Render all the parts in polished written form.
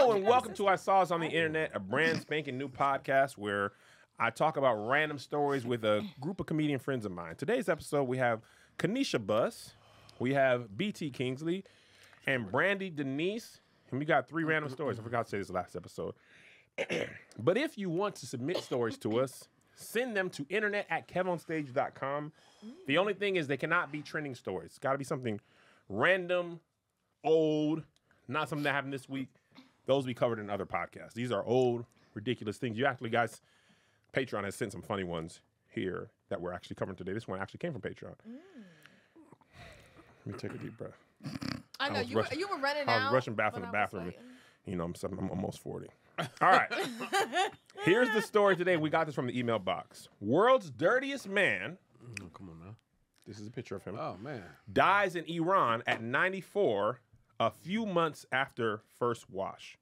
Hello and welcome to I Saw Us on the Internet, a brand spanking new podcast where I talk about random stories with a group of comedian friends of mine. Today's episode, we have Kanisha Buss, we have BT Kingsley, and Brandy Denise. And we got 3 random stories. I forgot to say this last episode. But if you want to submit stories to us, send them to internet@kevonstage.com. The only thing is they cannot be trending stories. It's got to be something random, old, not something that happened this week. Those we covered in other podcasts. These are old, ridiculous things. You actually, guys, Patreon has sent some funny ones here that we're actually covering today. This one actually came from Patreon. Let me take a deep breath. I know, you were running out. I was rushing back from the bathroom. You know, I'm almost 40. All right. Here's the story today. We got this from the email box. World's dirtiest man. Oh, come on now. This is a picture of him. Oh, man. Dies in Iran at 94, a few months after first wash.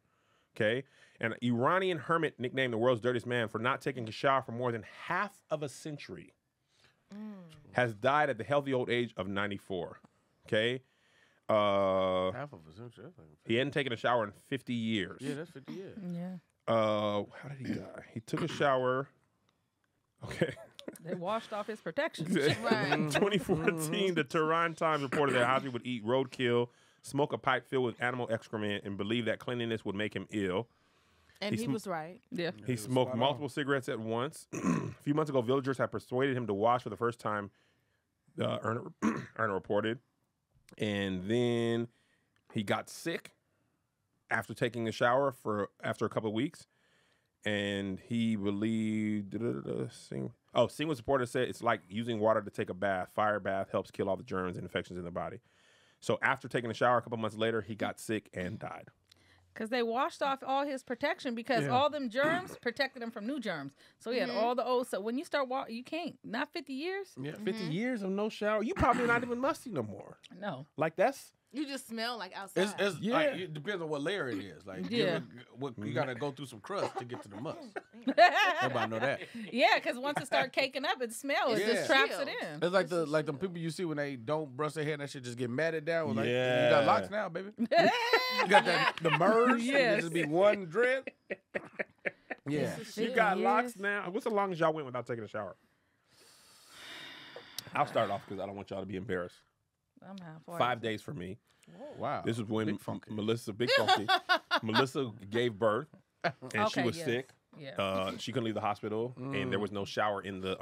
Okay? An Iranian hermit nicknamed the world's dirtiest man for not taking a shower for more than half of a century has died at the healthy old age of 94. Okay? Half of a century. He hadn't taken a shower in 50 years. Yeah, that's 50 years. Yeah. How did he die? He took a shower. Okay. They washed off his protection. In 2014, the Tehran Times reported that Haji would eat roadkill, smoke a pipe filled with animal excrement, and believe that cleanliness would make him ill. And he was right. Yeah. He smoked multiple cigarettes at once. A few months ago, villagers had persuaded him to wash for the first time, Erna reported. And then he got sick after taking a shower after a couple of weeks. And he believed, Singh was reported said it's like using water to take a bath. Fire bath helps kill all the germs and infections in the body. So after taking a shower a couple months later, he got sick and died. Because they washed off all his protection because all them germs protected him from new germs. So he had all the old stuff. When you start walking, you can't. Not 50 years? Yeah, 50 years of no shower. You probably not even musty no more. No. Like that's... You just smell like outside. Like, it depends on what layer it is. Like, you got to go through some crust to get to the must. Everybody know that. Yeah, because once it starts caking up, it smells. It just traps it in. It's like the people you see when they don't brush their hair and that shit just get matted down. Like, you got locks now, baby. You got the MERS. Yes. Just be one dread. Yeah. You got locks now. What's the longest y'all went without taking a shower? I'll start off because I don't want y'all to be embarrassed. I'm halfway. 5 days for me. Wow. This was when Big funky. Melissa gave birth, and she was sick. Yeah. She couldn't leave the hospital, and there was no shower in the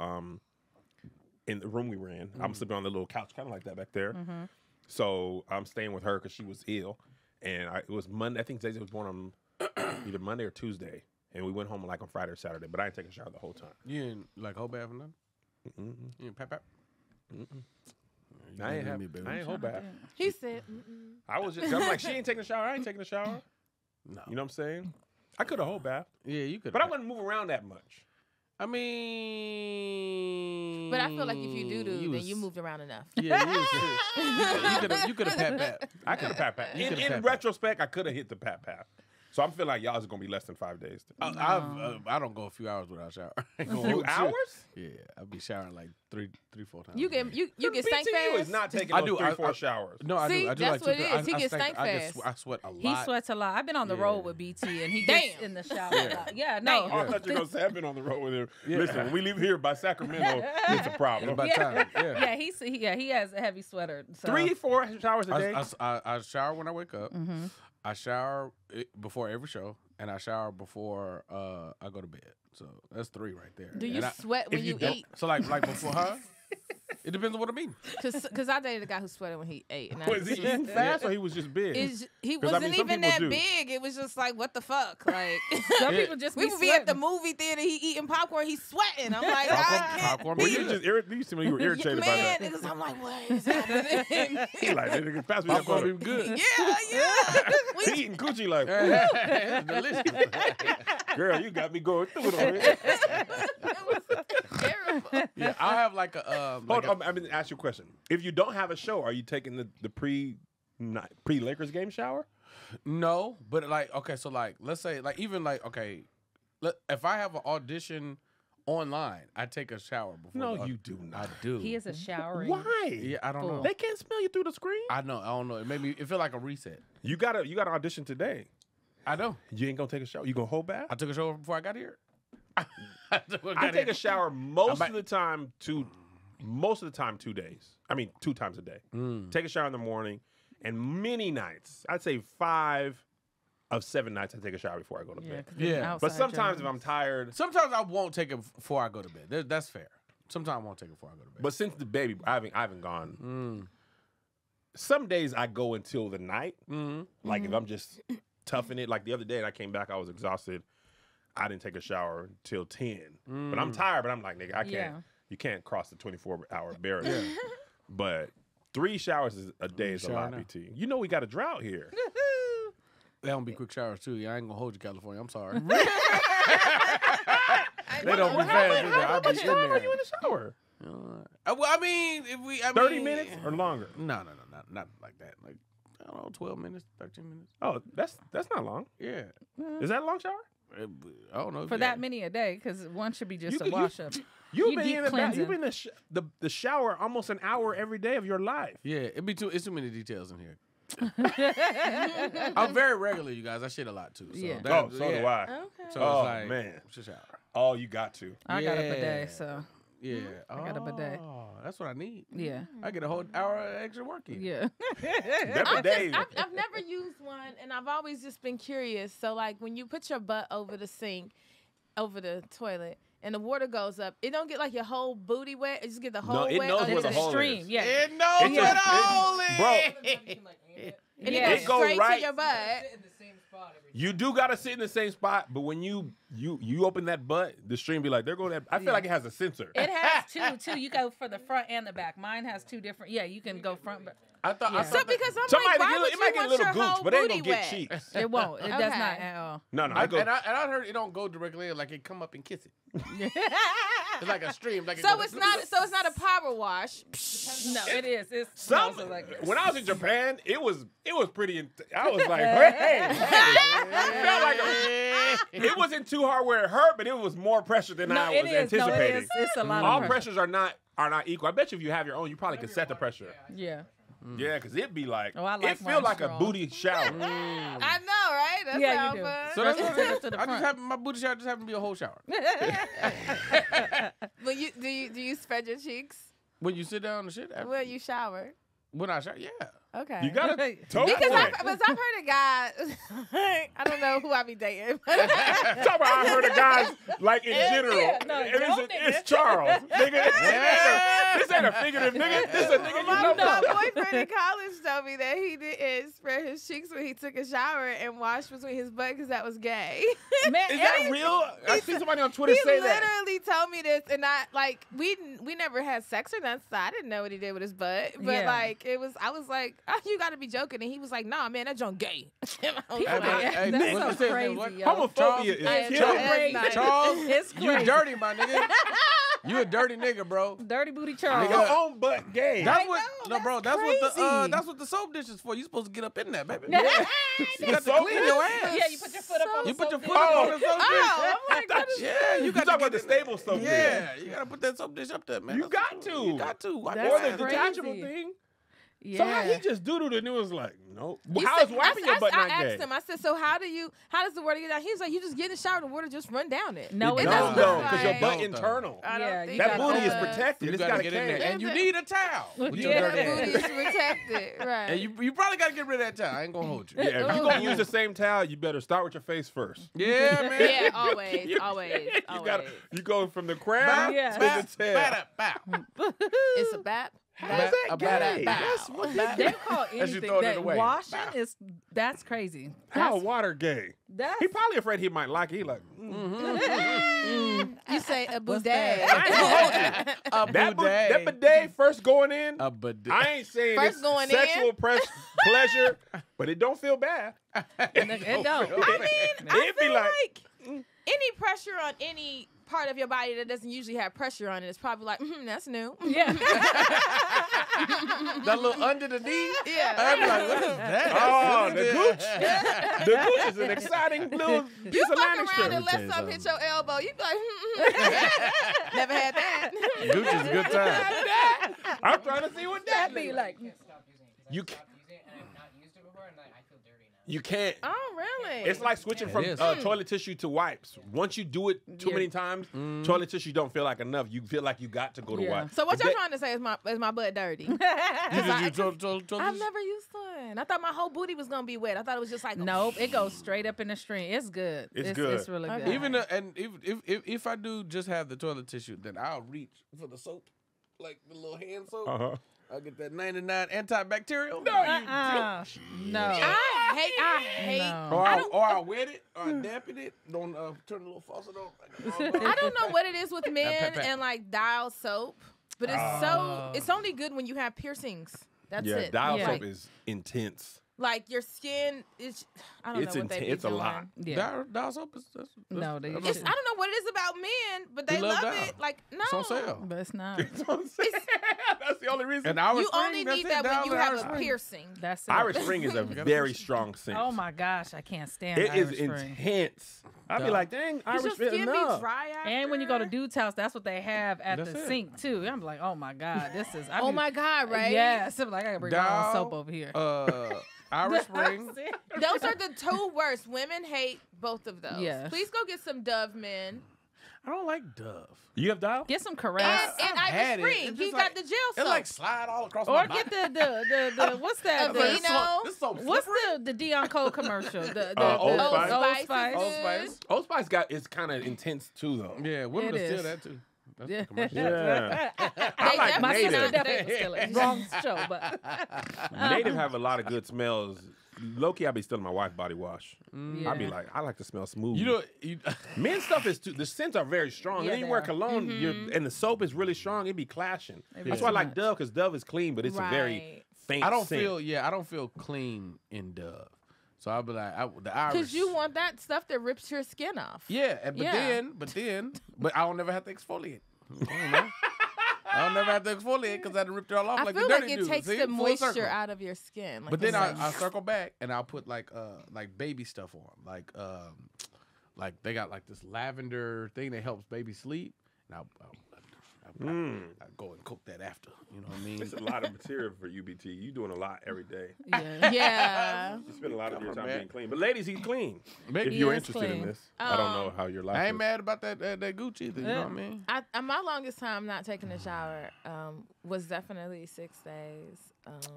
room we were in. I'm sleeping on the little couch, kind of like that back there. So I'm staying with her because she was ill, and it was Monday. I think Zay was born on either Monday or Tuesday, and we went home like on Friday or Saturday. But I didn't take a shower the whole time. You didn't like whole bath or nothing? You didn't pap? I ain't whole bath. He said, I'm like, she ain't taking a shower. I ain't taking a shower. No. You know what I'm saying? I could have whole bath. Yeah, you could. But I wouldn't move around that much. I mean, but I feel like if you do, then you moved around enough. Yeah, you could have pat. I could have pat. In retrospect, I could have hit the pat. So I'm feeling like y'all's gonna be less than 5 days. I don't go a few hours without shower. A few hours? Yeah, I'll be showering like three, 4 times. You get stank BTU fast. is not taking I those do 3-4 showers. No, I See, do. I do that's like what it is. He gets stank fast. I sweat a lot. He sweats a lot. I've been on the road with BT, and he gets in the shower a lot. Yeah, no. I thought you were gonna say I've been on the road with him. Listen, when we leave here by Sacramento, it's a problem. By time. Yeah, he has a heavy sweater. So. 3-4 showers a day. I shower when I wake up. I shower before every show, and I shower before I go to bed. So that's 3 right there. Do you sweat when you eat? So like before, huh? It depends on what I mean. Because I dated a guy who sweated when he ate. And Was he eating fast or he was just big? He 'Cause, wasn't I mean, some even people that do. big. It was just like, what the fuck? Like, Some people just we would be at the movie theater, he eating popcorn, he's sweating. I'm like, Popcorn. Well, you just you seem like you were irritated by that. because I'm like, what is happening? He like, nigga, pass me that Popcorn butter. be good. He eating coochie like, It's delicious. girl, you got me going through it already. It was terrible. Yeah, I'll have like a. Hold on, I'm going to ask you a question. If you don't have a show, are you taking the pre-Lakers game shower? No, but like, okay, so like, let's say, like, even like, okay, if I have an audition online, I take a shower before. No, you do not. I do. He is a showering. Why? Yeah, I don't know. They can't smell you through the screen. I know. I don't know. It made me. It feel like a reset. You got to audition today. I know. You ain't gonna take a shower. You gonna hold bath? I took a shower before I got here. I take a shower most of the time 2 days. I mean, 2 times a day. Take a shower in the morning, and many nights, I'd say 5 of 7 nights, I take a shower before I go to bed. Yeah. But sometimes if I'm tired, Sometimes I won't take it before I go to bed. That's fair. Sometimes I won't take it before I go to bed. but since the baby, I haven't gone. Some days I go until the night. Like if I'm just toughing it. Like the other day, and I came back, I was exhausted. I didn't take a shower till 10. But I'm tired. But I'm like, nigga, I can't. Yeah. You can't cross the 24-hour barrier. But 3 showers a day is a lot, BT. You know we got a drought here. They don't be quick showers too. Yeah, I ain't gonna hold you, California. I'm sorry. They don't be fast. How much time are you in the shower? Well, I mean, 30 minutes or longer? No, not like that. Like I don't know, 12 minutes, 13 minutes. Oh, that's not long. Yeah. Is that a long shower? I don't know. For that many a day, because one should be just a wash up. You've You been deep in cleansing. you've been in the shower almost an hour every day of your life. Yeah, it's too many details in here. I'm very regular, you guys. I shit a lot too. So Yeah. So do I. Okay. So Oh, it's like, man. it's a shower. Oh, you got to. I got a Yeah. bidet, so Yeah. I got a bidet. Oh, that's what I need. yeah, I get a whole hour extra working. yeah. I've never used one, and I've always just been curious. So, like, when you put your butt over the sink, over the toilet, and the water goes up, it don't get like your whole booty wet. It just get the whole it wet. knows or where does the it- hole Extreme, is. yeah. It knows It where the just- hole is. Bro, And Yeah. it It goes go straight right- to your butt. you do got to sit in the same spot, but when you open that butt, the stream be like, there go that. I feel like it has a sensor. It has two. You go for the front and the back. Mine has 2 different. Yeah, you can go front. But I thought. Yeah. So because I'm Somebody like, why would it might you get a want little your gooch, whole but it ain't gonna booty get wet? cheeks. it won't. It does Okay. not at all. No, I, I go. and I heard it don't go directly in, like it come up and kiss it. It's like a stream. Like it So goes it's like, not a power wash. No, it is. It's Some, also like when I was in Japan, it was pretty. I was like, hey, it felt like it wasn't too hard where it hurt, but it was more pressure than I it was is. No, it anticipating. is. It's a lot All of pressure. pressures are not equal. I bet you if you have your own, you probably could set the pressure. Yeah. Yeah, because it'd be like, Oh, I like it feel mine like a strong. booty shower. I know, right? That's Yeah, you how do. fun. So that's Let's what take it to the I just front. happen my booty shower just happened to be a whole shower. But do you spread your cheeks When you sit down and shit. After, when you shower? when I shower, yeah. Okay. You got to toe Because point. I've heard a guy. I don't know who I be dating. Talk about I heard of guys like in general. yeah, no, And don't, it's Charles. Nigga. This ain't a figurative nigga. This a nigga you My know. boyfriend in college told me that he didn't spread his cheeks when he took a shower and washed between his butt because that was gay. Man, Is that real? I see somebody on Twitter He say that. literally told me this, and we never had sex or nothing, so I didn't know what he did with his butt. But Yeah. like I was like, oh, you got to be joking, and he was like, nah, man, that junk gay. I was People like, are- Hey, that's what's so his name? crazy, What? yo. Homophobia is That's killing. crazy. Crazy. Charles, It's you crazy. dirty, my nigga. You a dirty nigga, bro. Dirty booty Charles. Your own butt gay. That's I what know, no, bro. that's crazy. That's what the soap dish is for. You supposed to get up in that, baby. Yeah. You got to soap clean dish? your ass. Yeah, you put your foot up on You the put your soap foot dish. up on the soap dish. oh, I'm like, what is Yeah, you You got talking to about the get in there. stable soap dish. Yeah, you gotta put that soap dish up there, man. You That's- got to. You got to. Wipe That's your Or the ass. crazy. detachable thing. Yeah. So how he just doodled and it was like, nope. He How said- is wiping your butt I not asked gay? him. I said, so how does the water get down? He was like, you just get in the shower, the water just run down it. No, It it don't doesn't. though, look because your like- butt Don't, though. internal. I don't Yeah, think you That gotta- booty is does. protected. You It's gotta got a get in there, can. and you need a towel. With your Yeah. dirty The ass. booty is protected, right? And you probably gotta get rid of that towel. I ain't gonna hold you. Yeah, if you're gonna use the same towel, you better start with your face first. Yeah, man. Yeah, always, always, You always. you go from the crown Yeah. to Bap, the tail. bap, bap. It's a bap. How's that gay? That's what They call you anything throwing it that away. washing Bow. that's crazy. How That's, water gay? that's He probably afraid he might like it. He like, You say a What's bidet. I ain't gonna hold you. A That bidet. bidet first going in, A bidet. I ain't saying First it's going sexual pleasure, but it don't feel bad. it don't. I It'd be feel like, like any pressure on any part of your body that doesn't usually have pressure on it is probably like, that's new. Yeah. That little under the knee. Yeah. I'd be like, what is that? oh, That's the really gooch. The gooch is an exciting little piece You of fuck landing around strip. and let something hit your elbow. You be like, never had that. good. Gooch is a good time. I'm trying to see what that That'd be is. like You stopped using it and I've not used it before and I feel dirty You can't. Oh, really? It's like switching from toilet tissue to wipes. Once you do it too many times, toilet tissue don't feel like enough. You feel like you got to go to wipes. So what y'all trying to say is my butt dirty? I've never used one. I thought my whole booty was gonna be wet. I thought it was just like nope. It goes straight up in the stream. It's good. It's good. It's really good. Even if I do just have the toilet tissue, then I'll reach for the soap, like the little hand soap. I'll get that 99 antibacterial. No. I hate. No. Or I wet it, or I dampen it. Don't turn the little faucet on. I don't know what it is with men and like dial soap, but it's only good when you have piercings. That's it. Dial soap is intense. Like your skin is, I don't know what they be It's doing. a lot. Yeah. Dial soap is no. I don't know what it is about men, but they love it. Like no, it's on sale. But it's not. That's the only reason. You only need that when you have a piercing. That's it. Irish Spring is a very strong scent. Oh my gosh, I can't stand it. Irish It is Spring. intense. I'd be like, dang, Irish your Spring skin enough. be dry after? And when you go to dude's house, that's what they have at That's the it. sink too. I'm like, oh my god, this is. Oh my god, right? Yes, I'm like I gotta bring my own soap over here. Irish Spring. Those are the two worst. Women hate both of those. Yes. Please go get some Dove, men. I don't like Dove. You have dial? Get some caress. And Irish Spring. He got the gel soap. It like slide all across Or my body. get the what's that? Aveeno. This so What's the Dion Cole commercial? The Old Spice. Old Spice. Old Spice. Old Spice is kind of intense too, though. Yeah, women It will steal is. that too. That's Yeah. the commercial. Yeah. They like My Native. sister definitely steal it. Wrong show, but Native have a lot of good smells. Low-key, I be stealing my wife's body wash. I be like, I like to smell smooth. You know, men's stuff is too. The scents are very strong. Yeah, and then you they wear are. cologne, and the soap is really strong. It be clashing. be That's why I too like much. Dove because Dove is clean, but it's a very Right. faint. I don't scent. feel clean in Dove. So I'll be like, the Irish. Because you want that stuff that rips your skin off. Yeah, but I don't never have to exfoliate. I don't know. I don't never have to exfoliate because I ripped it all off I like feel the like dirty it dude. takes See? the Full moisture circle. out of your skin. Like But then it's I circle back and I'll put like baby stuff on, like they got like this lavender thing that helps baby sleep, and I'll go and cook that after. You know what I mean? It's a lot of material for UBT. You doing a lot every day. Yeah. You spend a lot of your time man. being clean. But ladies, he's clean. He If you're is interested in clean. this, I don't know how your life I is. ain't mad about that Gucci either. You know what I mean? My longest time not taking a shower was definitely 6 days.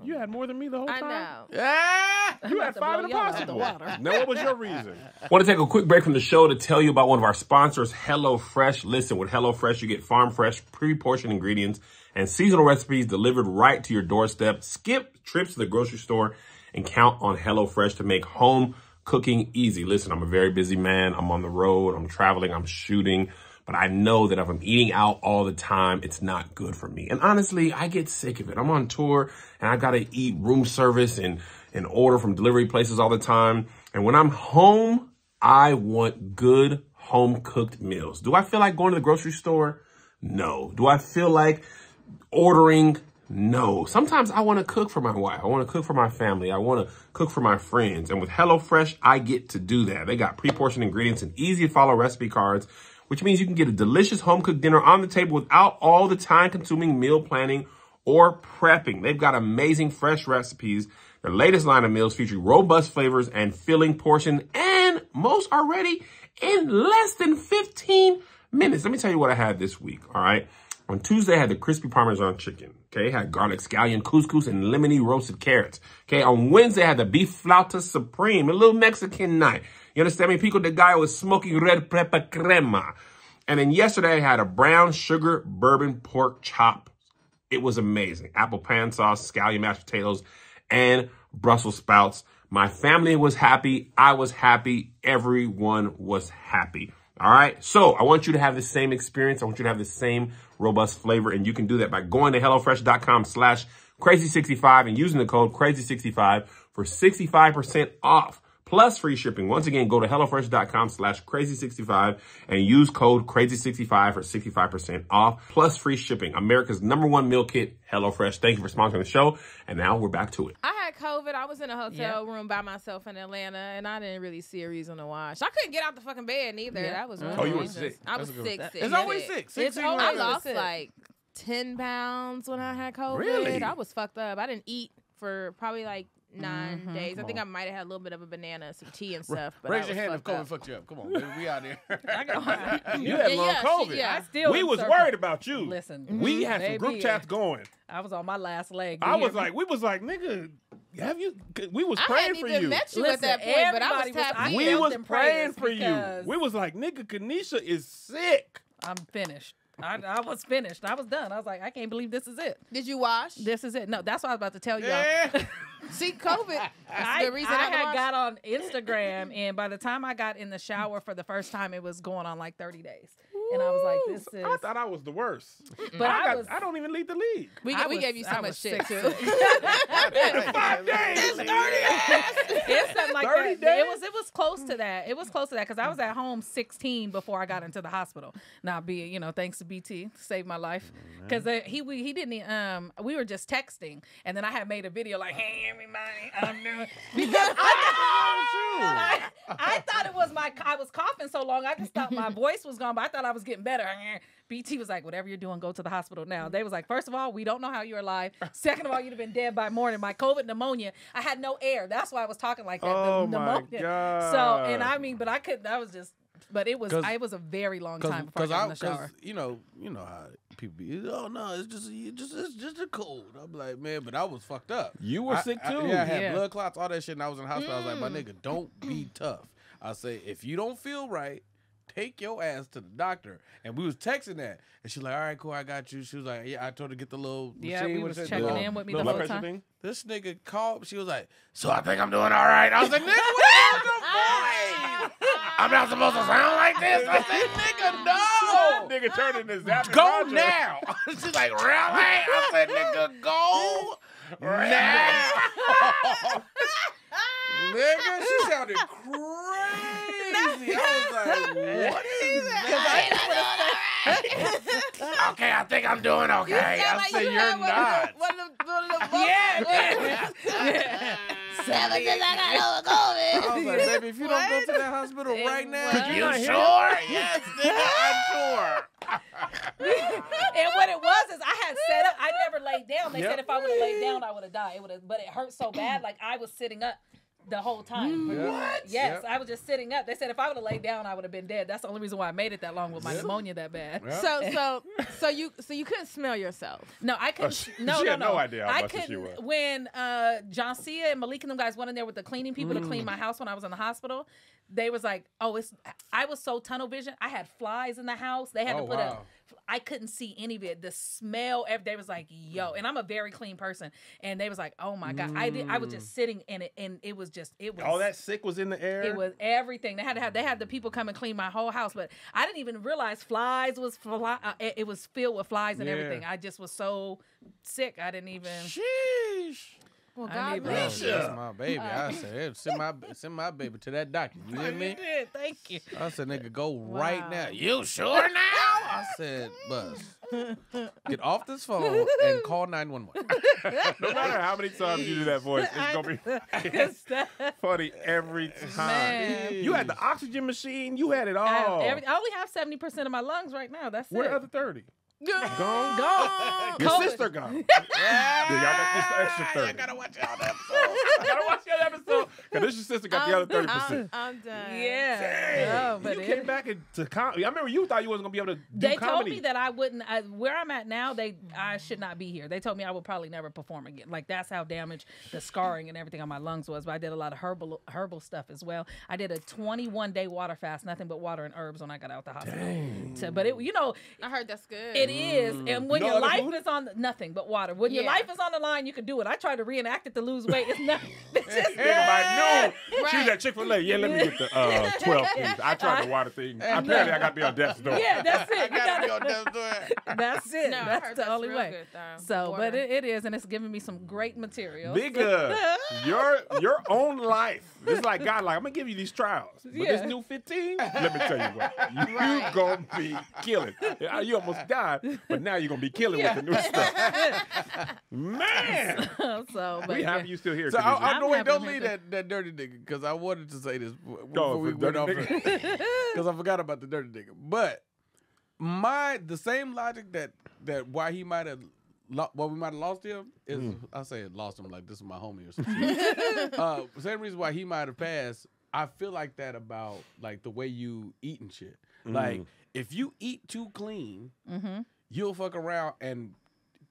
You had more than me the whole I time. know. Yeah. You had to 5 blow in the y'all out the possible. water. Now, what was your reason? Want to take a quick break from the show to tell you about one of our sponsors, HelloFresh. Listen, with HelloFresh, you get farm fresh, pre-portioned ingredients and seasonal recipes delivered right to your doorstep. Skip trips to the grocery store and count on HelloFresh to make home cooking easy. Listen, I'm a very busy man. I'm on the road. I'm traveling. I'm shooting. But I know that if I'm eating out all the time, it's not good for me. And honestly, I get sick of it. I'm on tour and I got to eat room service and order from delivery places all the time. And when I'm home, I want good home cooked meals. Do I feel like going to the grocery store? No. Do I feel like ordering? No. Sometimes I want to cook for my wife. I want to cook for my family. I want to cook for my friends. And with HelloFresh, I get to do that. They got pre-portioned ingredients and easy to follow recipe cards, which means you can get a delicious home-cooked dinner on the table without all the time-consuming meal planning or prepping. They've got amazing fresh recipes. Their latest line of meals feature robust flavors and filling portion, and most are ready in less than 15 minutes. Let me tell you what I had this week, all right? On Tuesday, I had the crispy Parmesan chicken, okay? I had garlic scallion couscous and lemony roasted carrots, okay? On Wednesday, I had the beef flauta supreme, a little Mexican night. You understand me? Pico de gallo with smoky red pepper crema. And then yesterday, I had a brown sugar bourbon pork chop. It was amazing. Apple pan sauce, scallion mashed potatoes, and Brussels sprouts. My family was happy. I was happy. Everyone was happy. All right. So I want you to have the same experience. I want you to have the same robust flavor. And you can do that by going to HelloFresh.com/crazy65 and using the code crazy65 for 65% off. Plus free shipping. Once again, go to HelloFresh.com/crazy65 and use code crazy65 for 65% off. Plus free shipping. America's #1 meal kit, HelloFresh. Thank you for sponsoring the show. And now we're back to it. I had COVID. I was in a hotel room by myself in Atlanta, and I didn't really see a reason to wash. I couldn't get out the fucking bed neither. Yeah. That was one Oh, of you the were reasons. sick. I was That's a sick. good- sick. It's always sick. sick. It's Sick, always I sick. lost sick. like 10 pounds when I had COVID. Really? I was fucked up. I didn't eat for probably like 9 days. I think I might have had a little bit of a banana and some tea and stuff. But Raise your hand if COVID fucked you up. Come on, baby. We out here. You had long COVID. I still we was worried about you. Listen, we had some group chats going. I was on my last leg. We was like, nigga, have you? We was praying for you. Met you at that point, but I was tapped. We was praying for you. We was like, nigga, Kanisha is sick. I'm finished. I was finished. I was done. I was like, I can't believe this is it. Did you wash? This is it. No, that's what I was about to tell y'all. Yeah. See, COVID. That's the reason I had got on Instagram, and by the time I got in the shower for the first time, it was going on like 30 days. And I was like, this is... I thought I was the worst. But I don't even lead the league. We gave you so much shit, too. 5 days. It's 30 days. It's something like 30 that. days? It was close to that. It was close to that because I was at home 16 before I got into the hospital. Now, thanks to BT, saved my life. Because he didn't, we were just texting. And then I had made a video like, hey, everybody, I'm new. Because I thought it was I was coughing so long, I just thought my voice was gone, but I thought I was getting better. BT was like, whatever you're doing, go to the hospital now. They was like, first of all, we don't know how you're alive. Second of all, you'd have been dead by morning. My COVID pneumonia, I had no air. That's why I was talking like that. Oh, the my pneumonia. God. So, but I couldn't, I was just, but it was a very long time before I got in the shower. You know how people be, oh no, it's just a cold. I'm like, man, but I was fucked up. You were sick too. I had blood clots, all that shit, and I was in the hospital. I was like, my nigga, don't be tough. I say, if you don't feel right, take your ass to the doctor. And we was texting that. And she's like, all right, cool, I got you. She was like, yeah, I told her to get the little machine. Yeah, we was checking in with me the whole time. Thing. This nigga called. She was like, so I think I'm doing all right. I was like, nigga, what the voice? I'm not supposed to sound like this? I said, nigga, no. Nigga turned in his zapping. Go now. She's like, really? I said, nigga, go now. Nigga, she sounded crazy. I was like, what is that? Okay, I think I'm doing okay. I said, you're not. Yeah. 7 days I got over COVID. I was like, baby, if you don't go to that hospital right now. You sure? Yes, nigga, I'm sure. And what it was is I had set up. I never laid down. They said if I would have laid down, I would have died. But it hurt so bad, like I was sitting up the whole time. What? Yes, I was just sitting up. They said if I would have laid down, I would have been dead. That's the only reason why I made it that long with my pneumonia that bad. Yep. So you couldn't smell yourself. No, I couldn't. She had no idea how much she was. When John Cia and Malik and them guys went in there with the cleaning people to clean my house when I was in the hospital, they was like, I was so tunnel vision. I had flies in the house. They had to put I couldn't see any of it. The smell, they was like, yo, and I'm a very clean person. And they was like, oh my God. I was just sitting in it, and it was all that sick was in the air. It was everything. They had the people come and clean my whole house, but I didn't even realize flies was it was filled with flies and everything. I just was so sick. I didn't even. Sheesh. Well, God bless you. That's my baby. I said, send my baby to that doctor. You hear me? Did. Thank you. I said, nigga, go right now. You sure now? I said, Buzz, get off this phone and call 911. No matter how many times you do that voice, it's going to be funny every time. Man. You had the oxygen machine. You had it all. I only have 70% of my lungs right now. That's Where it. the other 30? Gone. Your COVID. sister gone. Yeah, y'all got this extra 30. I gotta watch y'all episode. I gotta watch the episode. Because your sister got the other 30%. I'm done. Yeah. Dang. Oh, but you came back to comedy. I remember you thought you wasn't gonna be able to do they comedy. told me that I wouldn't. Where I'm at now, I should not be here. They told me I would probably never perform again. Like that's how damaged the scarring and everything on my lungs was. But I did a lot of herbal stuff as well. I did a 21-day water fast, nothing but water and herbs when I got out the hospital. Dang. So, but I heard that's good. it is. And when No your other life food? is on nothing but water. When your life is on the line, you can do it. I tried to reenact it to lose weight. It's not. It's just Everybody knew. She was Right. at Chick-fil-A. Yeah, let me get the 12 things. I tried the water thing. Apparently, I got to be on death's door. Yeah, that's it. I You gotta gotta- go down there. That's it. No, I that's heard the only real way. good, though. So, Water. but it is, and it's giving me some great material. Bigger. Your own life. It's like God, like I'm gonna give you these trials, but this Yeah. new 15. Let me tell you what, you gonna be killing. You almost died, but now you're gonna be killing with the new stuff. Man, So, but we yeah. happy you still here. So Khadijah. I'm happy don't to leave hear that dirty nigga because I wanted to say this Go before we for went off dirty because I forgot about the dirty nigga. But the same logic that why he might have what we might have lost him is I say lost him like this is my homie or something. Same reason why he might have passed. I feel like that about like the way you eat and shit. Like if you eat too clean, you'll fuck around and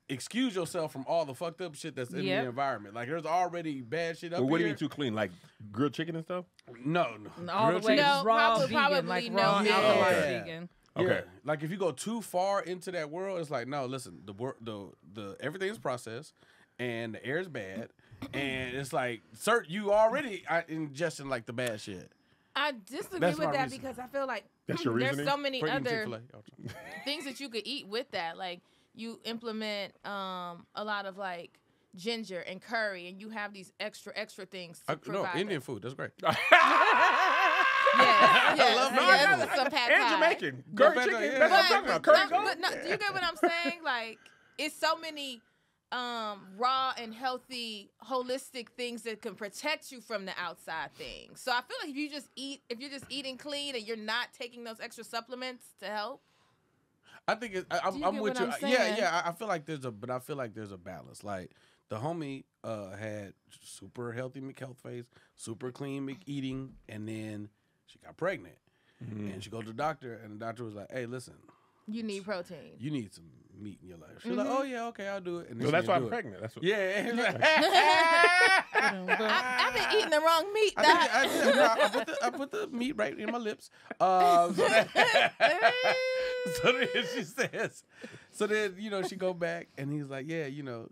excuse yourself from all the fucked up shit that's in the environment. Like there's already bad shit up here. What do you mean too clean? Like grilled chicken and stuff? No. All the way raw vegan, probably like no. raw Yeah. alkaline vegan. Okay. Yeah. Like if you go too far into that world, it's like no. Listen, the everything is processed, and the air is bad, and it's like you already ingesting like the bad shit. I disagree That's with my that reason. because I feel like That's your there's reasoning? so many Frank eating other Chick-fil-A. things that you could eat with that. Like you implement a lot of like ginger and curry, and you have these extra things to No, provide. Indian food. That's great. I love Indian Indian food. Some pad And thai. Jamaican. Curry pad chicken. thai, yeah. That's what I'm talking about. Curry goat. But no, do you get what I'm saying? Like, it's so many raw and healthy, holistic things that can protect you from the outside things. So I feel like if you're just eating clean and you're not taking those extra supplements to help. I think you I'm get with what you. I'm saying? Yeah. I feel like there's a balance. Like the homie had super healthy McHealth face, super clean McEating, and then she got pregnant, and she goes to the doctor, and the doctor was like, "Hey, listen, You need protein. you need some meat in your life." She's like, "Oh yeah, okay, I'll do it." And then So she that's why didn't I'm do it. pregnant. That's what. I've been eating the wrong meat. I put the meat right in my lips. So then she says, so then she go back and he's like, yeah, did you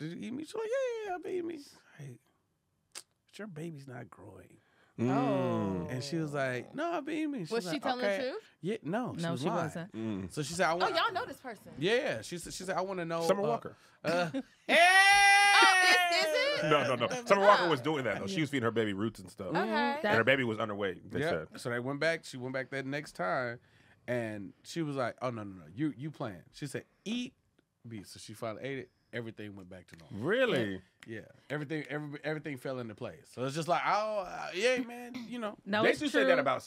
eat meat? She's like, yeah, I've been eating meat. Hey, but your baby's not growing. Oh. And she was like, no, I've been eating meat. Was she telling the truth? Yeah, no, No, was she lying. wasn't. So she said, Oh, y'all know this person. Yeah, she said, I want to know. Summer Walker. Oh, is it? No. Summer Walker was doing that though. She was feeding her baby roots and stuff, Okay. and her baby was underweight. They Yeah. said. So they went back. She went back that next time, and she was like, "Oh no, you playing?" She said, "Eat beef." So she finally ate it. Everything went back to normal. Really? Yeah, everything fell into place. So it's just like, oh, yeah, man, No, They it's used to true. say that about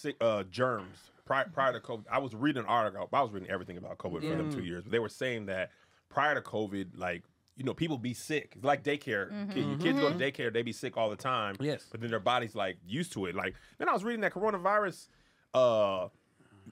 germs prior to COVID. I was reading an article. I was reading everything about COVID for them 2 years. But they were saying that prior to COVID, like, people be sick. It's like daycare. Your kids go to daycare, they be sick all the time. Yes. But then their body's like used to it. Like, then I was reading that coronavirus,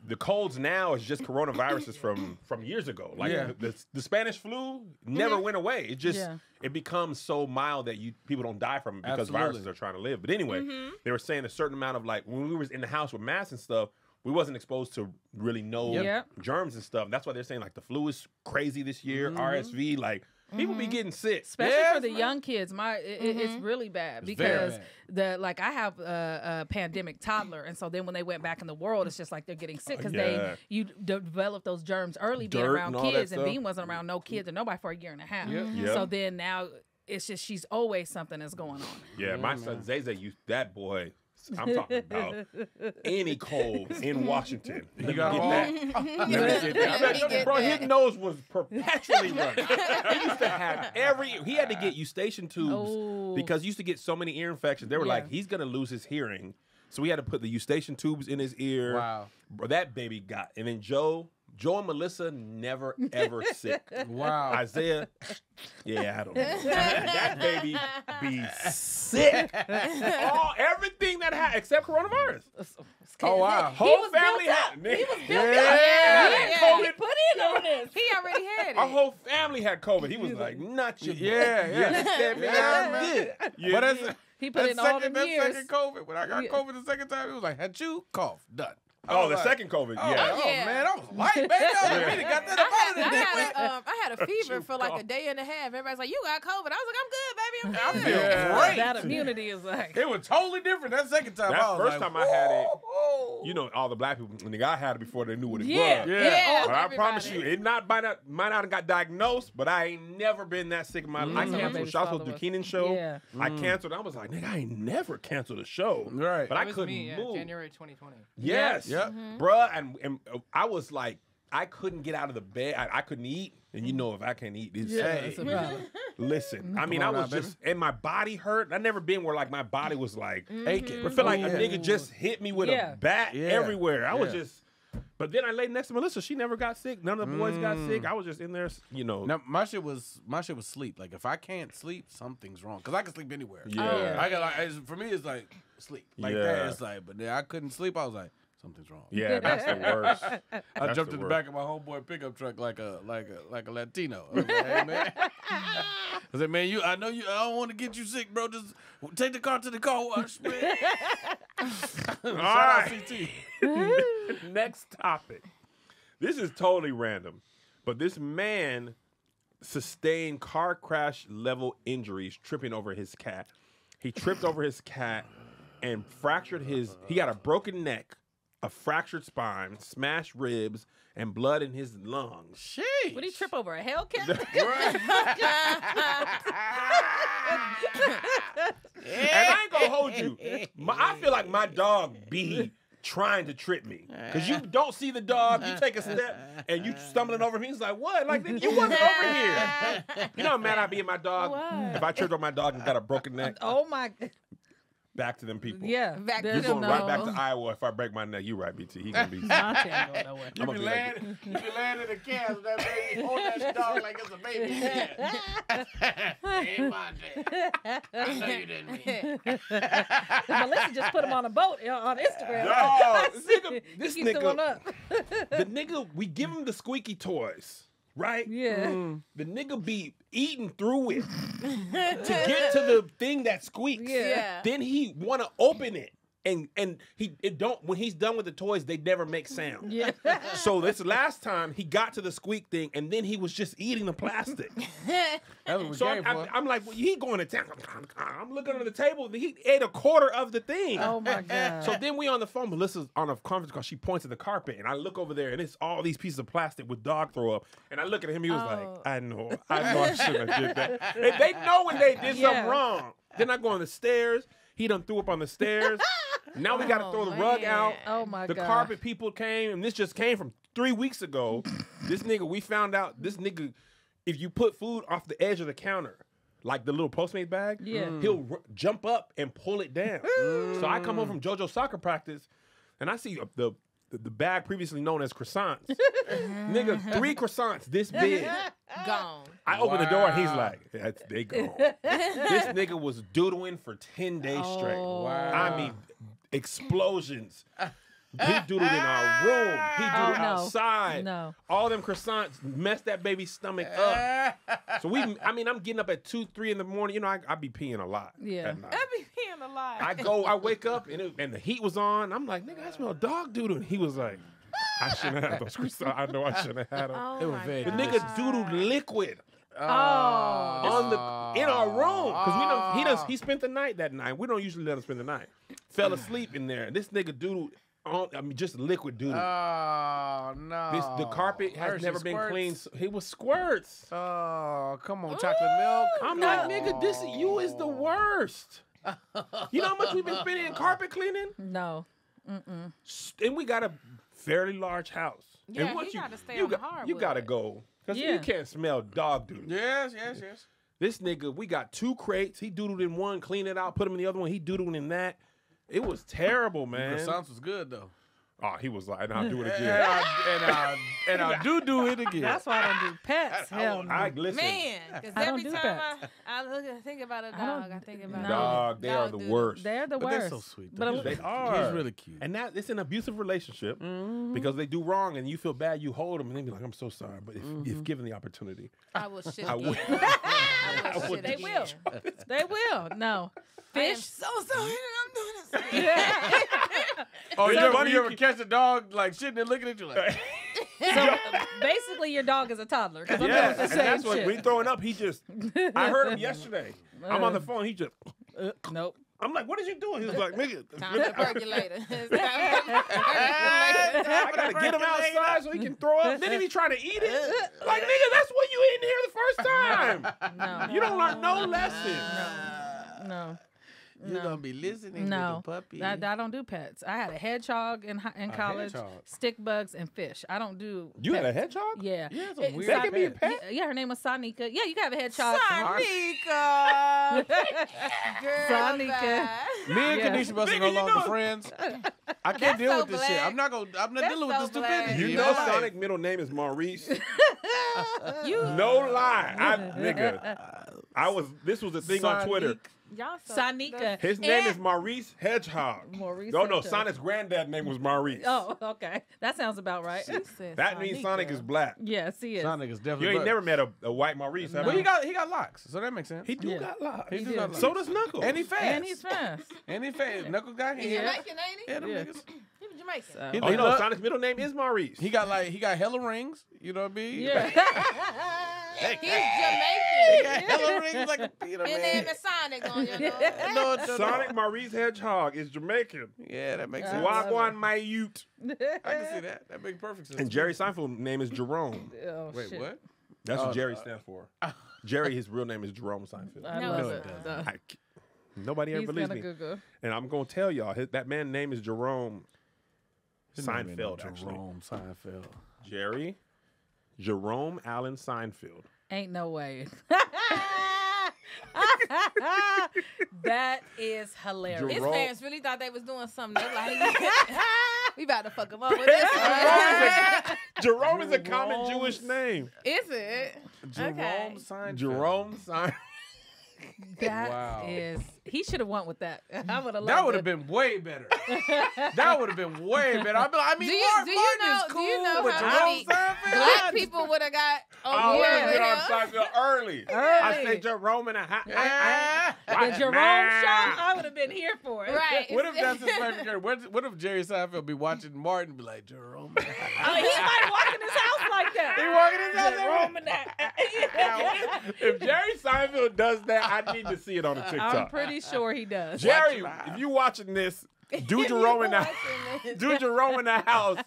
the colds now is just coronaviruses from years ago. Like Yeah. the Spanish flu never went away. It just Yeah. it becomes so mild that people don't die from it because Absolutely. viruses are trying to live. But anyway, they were saying a certain amount of like when we were in the house with masks and stuff, we wasn't exposed to really no Yep. germs and stuff. That's why they're saying like the flu is crazy this year, RSV, like people be getting sick. Especially Yes, for the man. young kids, it's really bad It's very because I have a pandemic toddler, and so then when they went back in the world, it's just like they're getting sick because Yeah. you develop those germs early being Dirt around and all that kids, and stuff. Bean wasn't around no kids or nobody for a year and a half. Yep. Yep. So then now it's just she's always something that's going on. Yeah, my son Zay used that boy. I'm talking about any cold in Washington. You got get all- that. He get Bro, that. his nose was perpetually running. He used to have he had to get eustachian tubes Oh. because he used to get so many ear infections. They were Yeah. like, he's gonna lose his hearing. So we had to put the eustachian tubes in his ear. Wow. Bro, that baby got. And then Joe and Melissa never ever sick. Wow. Isaiah, yeah, I don't know. That baby be sick. Everything that happened except coronavirus. Oh wow. Whole family had. He was built Yeah. up. Yeah. COVID. Put in on this. He already had it. Our whole family had COVID. He was like, not your boy. Yeah, You yeah. understand me? Yeah, I'm man. good. You But did. that's He put in all them years. second COVID. When I got Yeah. COVID the second time, it was like, had you cough done. I Oh, was the like, second COVID. Oh, Yeah. oh, Yeah. man, I was light, baby. I was really got that up out of I had a fever you for like cough. a day and a half. Everybody's like, "You got COVID." I was like, "I'm good, baby. I'm I good." feel Yeah. great. That immunity is like. It was totally different that second time. That I was first like, time I had it, whoa. you know, all the black people, when the guy had it before they knew what it Yeah. was. Yeah. But I everybody. promise you, it might not have got diagnosed, but I ain't never been that sick in my life. I Some of canceled my a show. I was supposed to do babies Keenan's show. Yeah. I canceled. I was like, nigga, I ain't never canceled a show. Right. But That I was couldn't me, yeah, move. January 2020. Yes. Yep. Bruh, and I was like, I couldn't get out of the bed. I couldn't eat. And you know, if I can't eat, it's That's a problem. listen. I mean, on I was now, just, and my body hurt. I never been where like my body was like, Aching. I feel like Oh, a yeah. nigga just hit me with Yeah. a bat Yeah. everywhere. I was Yeah. just, But then I laid next to Melissa. She never got sick. None of the boys got sick. I was just in there, you know. Now, my shit was sleep. Like if I can't sleep, something's wrong. Cause I can sleep anywhere. Yeah. I got for me it's like sleep. Like that. It's like, but then I couldn't sleep. I was like, something's wrong. Yeah, that's the worst. I jumped in the back of my homeboy pickup truck like a Latino. I was like, hey man. I said, man, I don't want to get you sick, bro. Just take the car to the car wash, man. All Shout right. out CT. Next topic. This is totally random, but this man sustained car crash level injuries tripping over his cat. He tripped over his cat and fractured he got a broken neck, a fractured spine, smashed ribs, and blood in his lungs. Sheesh. Would he trip over a Hellcat? And I ain't gonna hold you. I feel like my dog be trying to trip me. Because you don't see the dog, you take a step, and you stumbling over him. He's like, what? Like, you wasn't over here. You know how mad I'd be at my dog? What? If I tripped on my dog and got a broken neck? Oh my. Back to them people. Yeah. Back to You're them. going right back to Iowa if I break my neck. You right, BT. He gonna be Monty ain't going nowhere. You I'ma be be like- laying in the cab with that baby, hold that dog like it's a baby. Hey, Monty. I know you didn't mean it. Melissa just put him on a boat on Instagram. Dog, this He keeps throwing nigga, up. the nigga, we give him the squeaky toys, right? Yeah. The nigga be eating through it to get to the thing that squeaks. Yeah. Then he want to open it. And when he's done with the toys, they never make sound. Yeah. So this last time he got to the squeak thing and then he was just eating the plastic. That's what we So came for. I'm like, well, he going to town. I'm looking under the table. He ate a quarter of the thing. Oh my God. So then we on the phone. Melissa's on a conference call. She points at the carpet, and I look over there, and it's all these pieces of plastic with dog throw up. And I look at him. He was like, I know I shouldn't have did that. And they know when they did something wrong. Then I go on the stairs. He done threw up on the stairs. Now we got to throw the rug out. Oh my The God. carpet people came, and this just came from 3 weeks ago. We found out this nigga, if you put food off the edge of the counter, like the little Postmates bag, he'll jump up and pull it down. So I come home from JoJo soccer practice, and I see the bag previously known as croissants. Nigga, 3 croissants this big. Gone. I open the door, and he's like, they gone. This nigga was doodling for 10 days straight. Wow. I mean, explosions. He doodled in our room. He doodled no. outside. No. All them croissants messed that baby's stomach up. So I'm getting up at 2, 3 in the morning. You know, I be peeing a lot. Yeah. At night. I be peeing a lot. I wake up and the heat was on. I'm like, nigga, I smell dog doodle. And he was like, I shouldn't have had those croissants. I know I shouldn't have had them. Oh It was my very The God. nigga doodled liquid Oh. in our room because he spent the night that night. We don't usually let him spend the night. Fell asleep in there. This nigga doodled just liquid doodle. Oh no! The carpet has Hershey never been squirts. clean. It was squirts. Oh, come on, chocolate milk. I'm like, nigga, you is the worst. You know how much we've been spending in carpet cleaning? No. And we got a fairly large house. Yeah, and once he gotta stay you on the you gotta hardwood. go because Yeah. you can't smell dog doodle. Yes. This nigga, we got 2 crates. He doodled in one, cleaned it out, put him in the other one. He doodled in that. It was terrible, man. Croissants was good though. Oh, he was like, and I'll do it And again. I'll do it again. That's why I don't do pets. Hell no. I listen. Man, because I don't every do time pets. I think about a dog, I think about Dog, they are the dude. worst. They're the But worst. they're so sweet. But though. a- They are. He's really cute. And that it's an abusive relationship because they do wrong and you feel bad. You hold them and they be like, "I'm so sorry," but if given the opportunity, I will shit I again. would. I will would- shit They again. will. They will. No. I am Fish. so sorry that I'm doing this. Oh, It's funny you ever catch a dog like shitting and looking at you like? So basically, your dog is a toddler. 'Cause I'm Yeah, doing the and same that's what shit. when he throwing up. He just. I heard him yesterday. I'm on the phone. He just. Nope. I'm like, "What is you doing?" He was like, "Nigga, Time to percolate it. It's time to I gotta get him outside so he can throw up. Then he be trying to eat it. Like, nigga, that's what you in here the first time. No. You don't learn no lesson. No. You're gonna be listening to No, the puppy. I don't do pets. I had a hedgehog in college, hedgehog. stick bugs, and fish. I don't do. You had a pets. hedgehog? Yeah. Yeah, it's a weird That can be a pet. pet? Yeah, her name was Sanika. Yeah, you can have a hedgehog. Sanika. Girl, Sanika. Me and Yeah. Kanisha Bus are Nigga, no you longer know- friends. I can't That's deal so with this shit. black. I'm not That's dealing with so this black. stupidity. You in know my life. Sonic middle name is Maurice? You, No lie. This was a thing on Twitter. y'all so Sanika. His name is Maurice Hedgehog. Maurice No, Hedgehog. Sonic's granddad name was Maurice. Oh, okay. That sounds about right. She said That means Sonic is black. Yes, he is. Sonic is definitely. You ain't black. never met a white Maurice, have But you? he got locks, so that makes sense. He do Yeah. got locks. He do do. got locks. So does Knuckles. And he fast. And he's fast. And he fast. Knuckles got He's him. Jamaican, ain't he? Yeah, them Yeah. niggas. He was Jamaican. So- He- Oh, no, look- Sonic's middle name is Maurice. He got hella rings. You know what I mean? Yeah. He's He Jamaican. got hella rings like a Peter His man. name is Sonic on your nose. No, no, no. Sonic Maurice Hedgehog is Jamaican. Yeah, that makes sense. Wagwan my Ute. I can see that. That makes perfect sense. And Jerry Seinfeld's name is Jerome. Oh, Wait, shit. what? That's Oh, what Jerry stands for. Jerry, his real name is Jerome Seinfeld. I No, love it's it. not. Nobody ever He's believes gonna me. Google. And I'm going to tell y'all, that man's name is Jerome His name ain't no Seinfeld, actually. Jerome Seinfeld. Jerome Allen Seinfeld. Ain't no way. That is hilarious. His Jerome- fans really thought they was doing something. They like, we about to fuck him up with this one. Jerome is a common Jewish name. Is it? Jerome Okay. Seinfeld. Jerome Seinfeld. That Wow. is. He should have went with that. I would have. That would have been way better. That would have been way better. I mean, Do you Martin know- is do you cool, know but how Jerome many Seinfeld? Black people would have got Oh, on yeah. board with him. Seinfeld early. I say Jerome and a Yeah. The Jerome show. I would have been here for it. Right. What if that's his favorite character? What if Jerry Seinfeld be watching Martin and be like, Jerome? Oh, he might walk in his house like that. He walking his house Jerome and that. If Jerry Seinfeld does that, I need to see it on the I'm TikTok. pretty sure he does. Jerry, Watch it if you watching this, do Jerome in the house.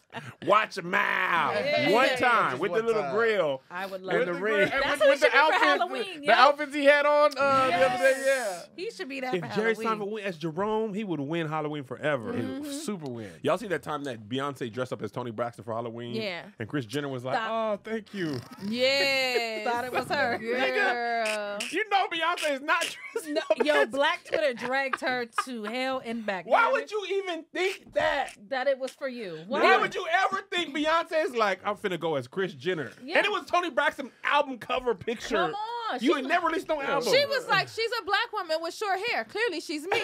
Watch him out Yeah. one Just time with the one little time. grill. I would And love the it. ring. And That's with what he the should be for outfits, Halloween, the yeah. outfits he had on the other day, yeah. He should be that If for Jerry Halloween. Seinfeld went as Jerome, he would win Halloween forever. Super win. Y'all see that time that Beyonce dressed up as Tony Braxton for Halloween? Yeah. And Kris Jenner was like, Stop. "Oh, thank you." Yes. Thought it was her. Girl. You know Beyonce is not dressed No, up yo, as- Black Twitter dragged her to hell and back. Why would you even think that? That it was for you? Why would you ever think Beyonce is like, I'm finna go as Kris Jenner? Yeah. And it was Tony Braxton album cover picture. Come on. You She ain't never released no album. She was like, she's a black woman with short hair. Clearly, she's me.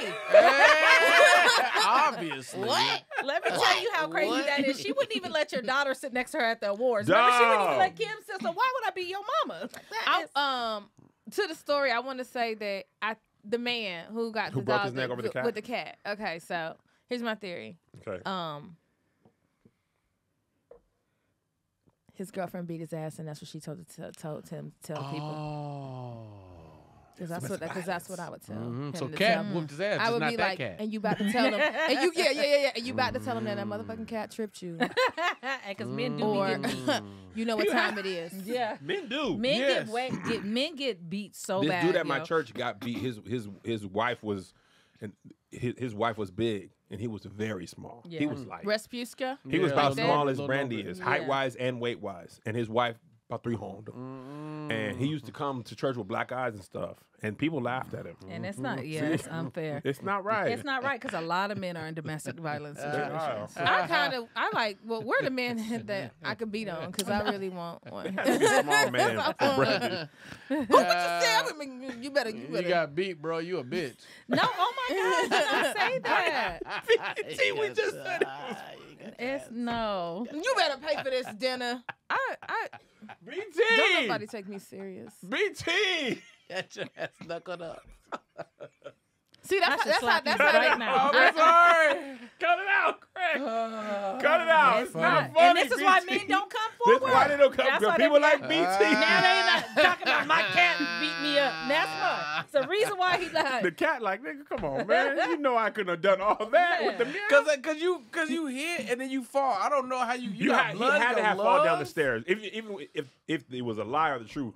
Obviously. What? Let me tell you how crazy that is. She wouldn't even let your daughter sit next to her at the awards. Remember, she wouldn't even Dog. let Kim sit. So why would I be your mama? Like, that is- To the story, I want to say that the man who got Who the broke dog his neck over the cat? with the cat. Okay, so here's my theory. Okay. His girlfriend beat his ass, and that's what she told him to tell people. Oh. Because that's what I would tell. him So to Cat tell. whooped his ass, I just would not be that like, cat. and you about to tell him, and you and you about to tell him that motherfucking cat tripped you, Because men do or be getting, you know what time it is. yeah. Men do. Men Yes. men get beat so This bad. dude at my yo. church got beat. His wife was, and his wife was big, and he was very small. He Yeah. was like, Respuska. he was Yeah, about a little small over, as little Brandy over. is, Yeah. height wise and weight wise, and his wife about 300. And he used to come to church with black eyes and stuff, and people laughed at him. And it's not, it's unfair. It's not right. It's not right because a lot of men are in domestic violence situations. I like, well, we're the men that I could beat on because I really want one. He's a small man for Brandy. You better. You got beat, bro. You a bitch. No, oh my God, do not say that. See, we just said it. It's no. You better pay for this dinner. BT. Don't nobody take me serious. BT. Get your ass knuckled up. See, I should slap you right now. I'm sorry. Cut it out, Craig. Cut it out. It's not funny. And this is why BT. men don't come This forward. why they don't come. That's Because why people they like be BT. Now they not talking about my cat beat me up. That's why. It's the reason why he lied. The cat, like, nigga, come on, man. You know I couldn't have done all that with the Man. meow. Cause you hit and then you fall. I don't know how you He got blood had in to your have fall down the lungs? stairs. Even if it was a lie or the truth,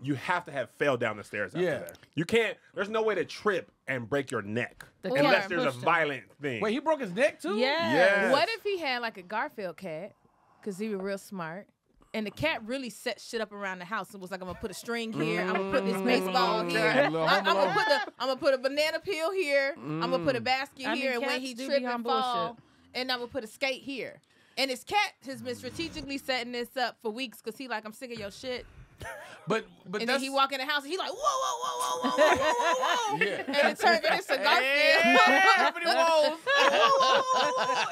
you have to have fell down the stairs after that. You can't. There's no way to trip and break your neck unless there's a violent thing. Wait, he broke his neck too? Yeah. Yes. What if he had like a Garfield cat? Because he was real smart. And the cat really set shit up around the house. It was like, I'm gonna put a string here. I'm gonna put this baseball here. I'm gonna put a banana peel here. I'm gonna put a basket here. And when he trip and fall, and I'm gonna put a skate here. And his cat has been strategically setting this up for weeks because he like, I'm sick of your shit. But and then he walk in the house and he like, whoa. Yeah. And it turned into Garfield.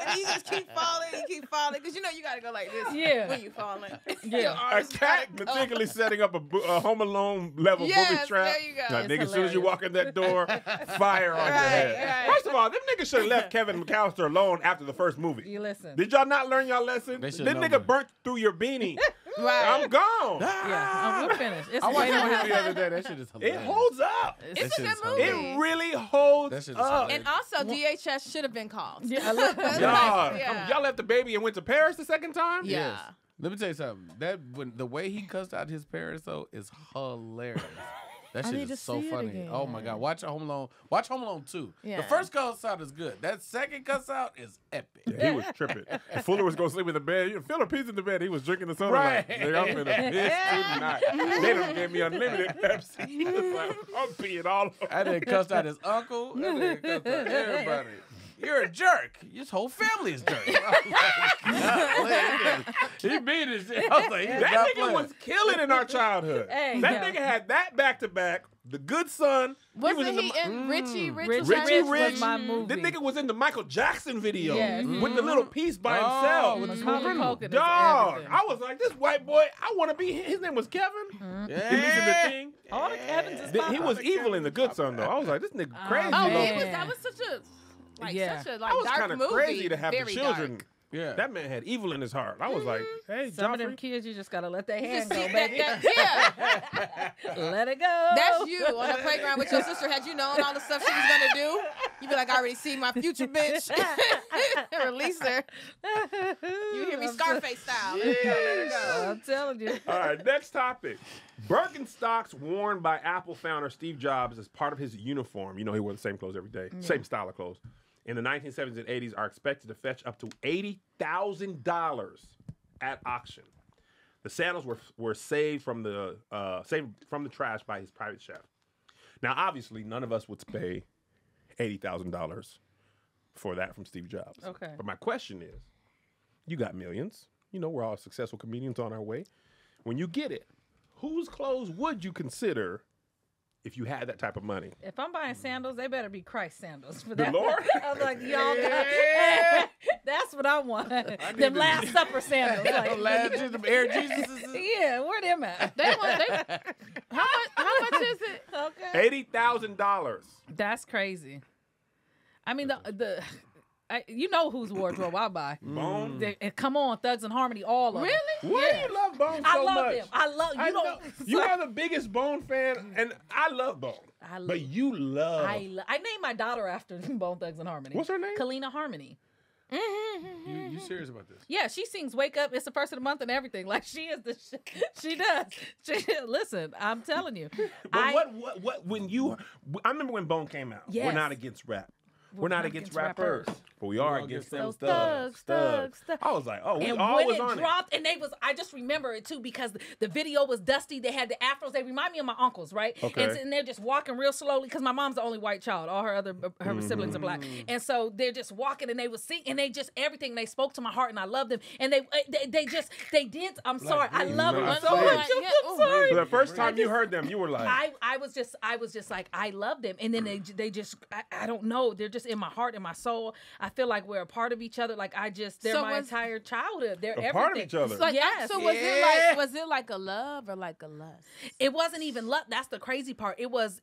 And he just keep falling because you know you gotta go like this when you falling. A cat particularly setting up a Home Alone level booby trap. There you go. Like, nigga, as soon as you walk in that door, fire on your head. Right. First of all, them niggas should have left Kevin McAllister alone after the first movie. You listen. Did y'all not learn y'all lesson? This nigga burnt through your beanie. Right. I'm gone. We're finished. It's I watched the movie the other day. That shit is hilarious. It holds up. It's a good movie. It really holds up. And also, DHS should have been called. Y'all left the baby and went to Paris the second time? Yeah. Let me tell you something. The way he cussed out his parents though is hilarious. That shit is so funny. Oh my God. Watch Home Alone. Watch Home Alone 2. Yeah. The first cuss out is good. That second cuss out is epic. Yeah, he was tripping. Fuller was going to sleep in the bed. Filler Peace in the bed. He was drinking the soda. Right. Like, nigga, I'm finna piss tonight. They done gave me unlimited Pepsi. He was like, I'm peeing all over. I didn't cuss out his uncle. I didn't cuss out everybody. You're a jerk. His whole family is jerks. He beat his shit. I was like, that nigga was killing in our childhood. Hey, that nigga had that back to back. The Good Son. Wasn't he in Richie? Richie Rich. Was my movie. The nigga was in the Michael Jackson video with the little piece by Oh, himself. with the Smoking Dog. I was like, this white boy, I want to be his name was Kevin. Yeah. He's in the thing. All the Kevins is He was evil in The Good Son, though. I was like, this nigga crazy. Oh, man. that was such a That was dark kind of movie. crazy to have the Very children. dark. Yeah. That man had evil in his heart. I was like, hey, Some of them Joffrey. kids, you just gotta let their hand Just go, see baby. Let it go. That's you on the playground with your sister. Had you known all the stuff she was gonna do, you'd be like, I already seen my future bitch. Release her. You hear me, Scarface style. Yeah. Let her go. I'm telling you. All right, next topic. Birkenstocks worn by Apple founder Steve Jobs as part of his uniform. You know he wore the same clothes every day, same style of clothes. In the 1970s and 80s are expected to fetch up to $80,000 at auction. The sandals were saved from the trash by his private chef. Now, obviously, none of us would pay $80,000 for that from Steve Jobs. Okay. But my question is, you got millions. You know, we're all successful comedians on our way. When you get it, whose clothes would you consider if you had that type of money? If I'm buying sandals, they better be Christ sandals for The that. Lord? I was like, y'all got that's what I want. Them Last Supper sandals. Like, Them Air Jesuses. yeah, where them at? How much is it? Okay. $80,000. That's crazy. I mean, you know whose wardrobe I buy. Bone. Come on, Thugs and Harmony, all of them. Really? Why do you love Bone so much? I love them. I love you. know. You are the biggest Bone fan, and I love Bone. But you love. I named my daughter after Bone Thugs and Harmony. What's her name? Kalina Harmony. You serious about this? Yeah, she sings "Wake Up." It's the first of the month and everything. Like she is the. She does. Listen, I'm telling you. But what? When you, I remember when Bone came out. Yes. We're not against rap. We're not against rappers. But we We're are all against against them those thugs. I was like, oh, we and all when was it on dropped, and I just remember it too because the video was dusty. They had the afros. They remind me of my uncles, right? Okay. And they're just walking real slowly because my mom's the only white child. All her siblings are black, and so they're just walking, and they would sing, and they just everything. They spoke to my heart, and I loved them. And they did. I'm sorry, I love them so much. I'm sorry. So the first time you heard them, you were like, I was just like, I love them, and then they just I don't know, they're just in my heart and my soul. I feel like we're a part of each other. Like they're my entire childhood. They're everything. part of each other. Like, yes. So was it like a love or like a lust? It wasn't even love. That's the crazy part. It was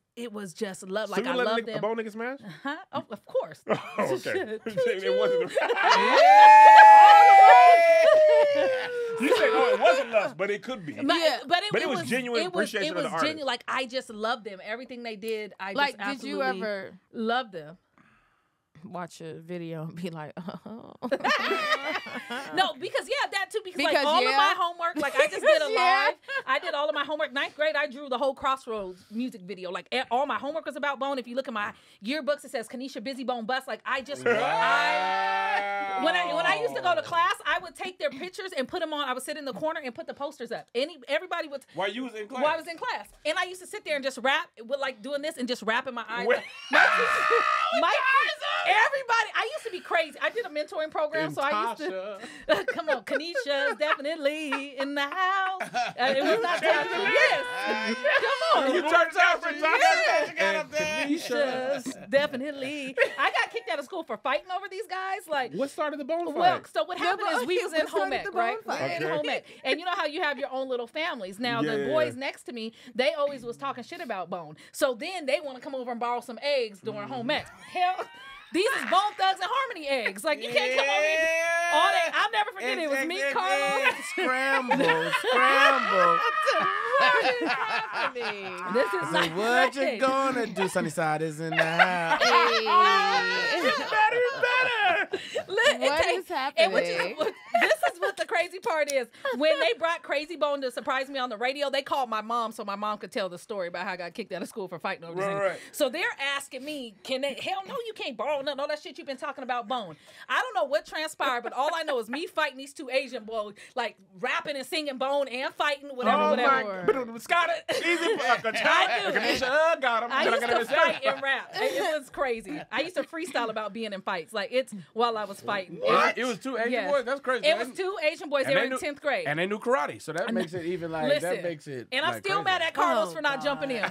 just love. so Like you I let love a them. Bone nigga smash? Huh? Oh, of course. Oh, okay. It wasn't. You said, oh, it wasn't lust, but it could be. But it was genuine appreciation of the artist. genuine. Like I just loved them. Everything they did, I Like, just did you absolutely ever love them. watch a video and be like, oh? No, because that too. Because like Because, all of yeah. my homework, like I just did a Yeah. live. I did all of my homework. 9th grade, I drew the whole Crossroads music video. Like all my homework was about Bone. If you look at my yearbooks, it says Kanisha Busy Bone Bus. Like I just, when I used to go to class, I would take their pictures and put them on. I would sit in the corner and put the posters up. Everybody would. While you was in class. While I was in class, and I used to sit there and just rap with like doing this and just rapping my eyes. Everybody, I used to be crazy. I did a mentoring program, so I used to. Come on, Kanisha's definitely in the house. It was not time to yes. Come on, You turned down for Kanisha's definitely. I got kicked out of school for fighting over these guys. Like, What started the Bone fight? well, so what happened is we was in What started home ec, the right? bone fight? We were in home ec. And you know how you have your own little families. Now, Yeah, the yeah, boys yeah. next to me, they always was talking shit about Bone. So then they want to come over and borrow some eggs during home ec. Hell, these is Bone Thugs and Harmony eggs. Like, you can't come over here. All that. I'll never forget it. It was me, Carlos. Scramble. This is So not what right. you gonna do? Sunnyside is in the house. better. What is happening? This is what the crazy part is. When they brought Crazy Bone to surprise me on the radio, they called my mom so my mom could tell the story about how I got kicked out of school for fighting over this thing. Right. So they're asking me, hell no, you can't borrow none, all that shit you've been talking about Bone. I don't know what transpired, but all I know is me fighting these two Asian boys, like rapping and singing Bone and fighting, whatever. Scott, easy. Kanisha, got him. I used to fight and rap. It was crazy. I used to freestyle about being in fights. Like, it's while I was fighting. It was two Asian Yes. boys? That's crazy. It was two Asian boys. They were in 10th grade. And they knew karate, so that makes it even like, Listen, that makes it and I'm like, still crazy. mad at Carlos Oh, for not God. jumping in.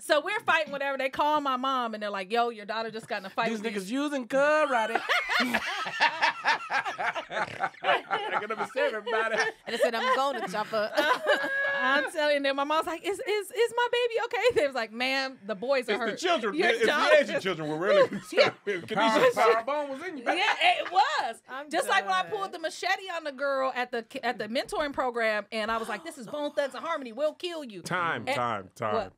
So we're fighting, whatever. They call my mom and they're like, yo, your daughter just got in a fight. These with niggas using karate. I'm gonna be saying about it. And I said, I'm going to jump up. I'm telling them, my mom's like, is my baby okay? They was like, ma'am, the boys are It's hurt. the children. Your It's the daughter- Asian children we're really concerned with. Kanisha, Power bone was in you. Yeah, it was. I'm Just like when I done. pulled the machete on the girl at the mentoring program, and I was like, "This is Bone Thugs and Harmony. We'll kill you." Time. What?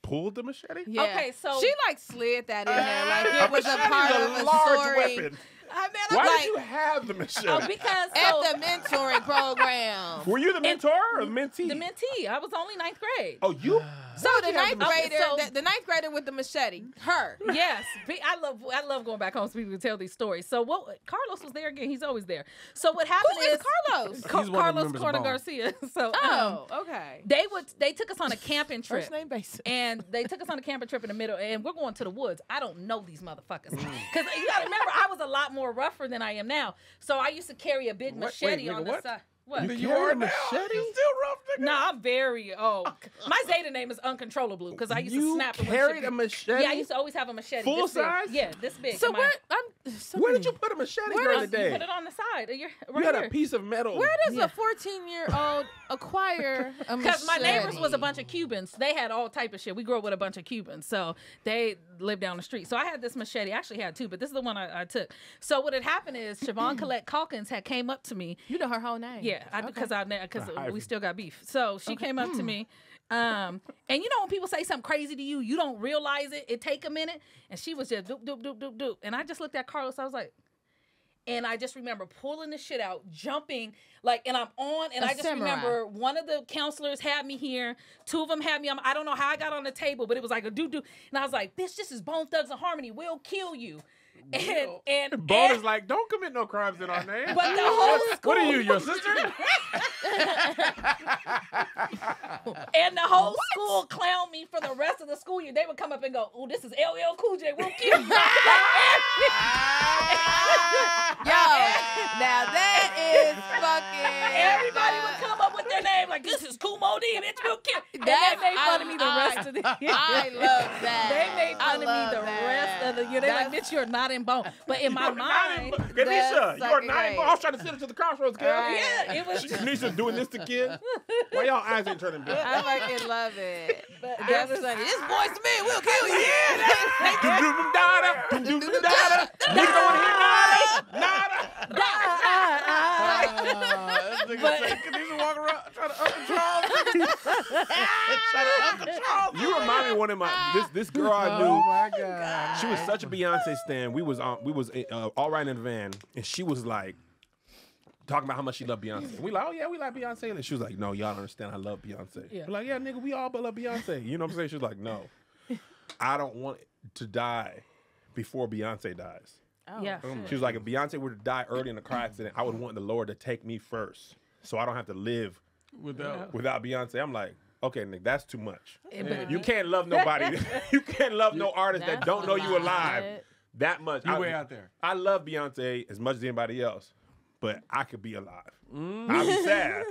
Pulled the machete? Yeah. Okay, so- she like slid that in there, like it was a Machete part is of a large story. weapon. I mean, Why I'm did like, you have the machete? oh, because At so, the mentoring program. Were you the mentor or the mentee? the mentee. I was only 9th grade. Oh, you? So the ninth grader, so- the ninth grader with the machete, her. Yes, I love going back home so people can tell these stories. So what? Carlos was there again. He's always there. So what happened Who is Carlos? He's one of the Carlos members of Corner Bone. Garcia. So Oh, okay. they took us on a camping trip. First name basis. And they took us on a camping trip in the middle, and we're going to the woods. I don't know these motherfuckers. Because you got to remember, I was a lot more rougher than I am now. So I used to carry a big machete on the what? side. What? You are machete? You still rough, nigga? No, I'm very my Zeta name is Uncontrollable because I used to You snap. it when carried shit- a machete? Yeah, I used to always have a machete. Full this big. size? Yeah, this big. So in my- where? Where did you put a machete Where during does- the You day? put it on the side. You're You right had here. a piece of metal. Where does Yeah. a 14-year-old acquire a machete? Because my neighbors was a bunch of Cubans. They had all type of shit. We grew up with a bunch of Cubans. So they lived down the street. So I had this machete. I actually had two, but this is the one I took. So what had happened is Siobhan Collette Calkins had came up to me. You know her whole name. Yeah, because Ivy. we still got beef. So she came up to me. And you know when people say something crazy to you, you don't realize it. It take a minute. And she was just doop, doop, doop, doop, doop. And I just looked at Carlos. I was like, and I just remember pulling the shit out, jumping, like, and I'm on, and A I just samurai. remember one of the counselors had me here, two of them had me on, I don't know how I got on the table, but it was like a doo-doo, and I was like, bitch, this is Bone Thugs and Harmony, we'll kill you. And Bone is like, don't commit no crimes in our name. but the whole school, What are you, your sister? and the whole school clowned me for the rest of the school year. They would come up and go, oh, this is LL Cool J, we'll kill you. Yo, now that is fucking. Everybody would come up with their name like, this is Kumo D, bitch, we'll kill you. And they That's- made fun of me the rest of the year. I love that. They made I fun of me love the that. rest of the year. They like, That's- bitch, you're not in Bone. But in my mind, Kanisha, That's you're fucking not in great. Bone. I was trying to send it to the crossroads, girl. yeah, it was. Kanisha doing this to kids. Why y'all eyes ain't turning big? I fucking love it. But That's funny. This boy's man will kill you. Niggas don't want to hear nada. This nigga say, Kanisha walk around trying to uncontrol. You remind me of one of my this girl I knew. Oh my God. She was such a Beyonce stan. We was all right in the van, and she was like, talking about how much she loved Beyonce. And we like, oh yeah, we like Beyonce. And she was like, no, y'all don't understand. I love Beyonce. Yeah. We're like, yeah, nigga, we all but love Beyonce. You know what I'm saying? She was like, no, I don't want to die before Beyonce dies. Oh, Yeah. She was like, if Beyonce were to die early in a car accident, I would want the Lord to take me first, so I don't have to live without Beyonce. I'm like, okay, Nick, that's too much. But You can't love nobody. You can't love no artist that That's don't know a you lot. alive that much. You way out there. I love Beyonce as much as anybody else, but I could be alive. I'd be sad,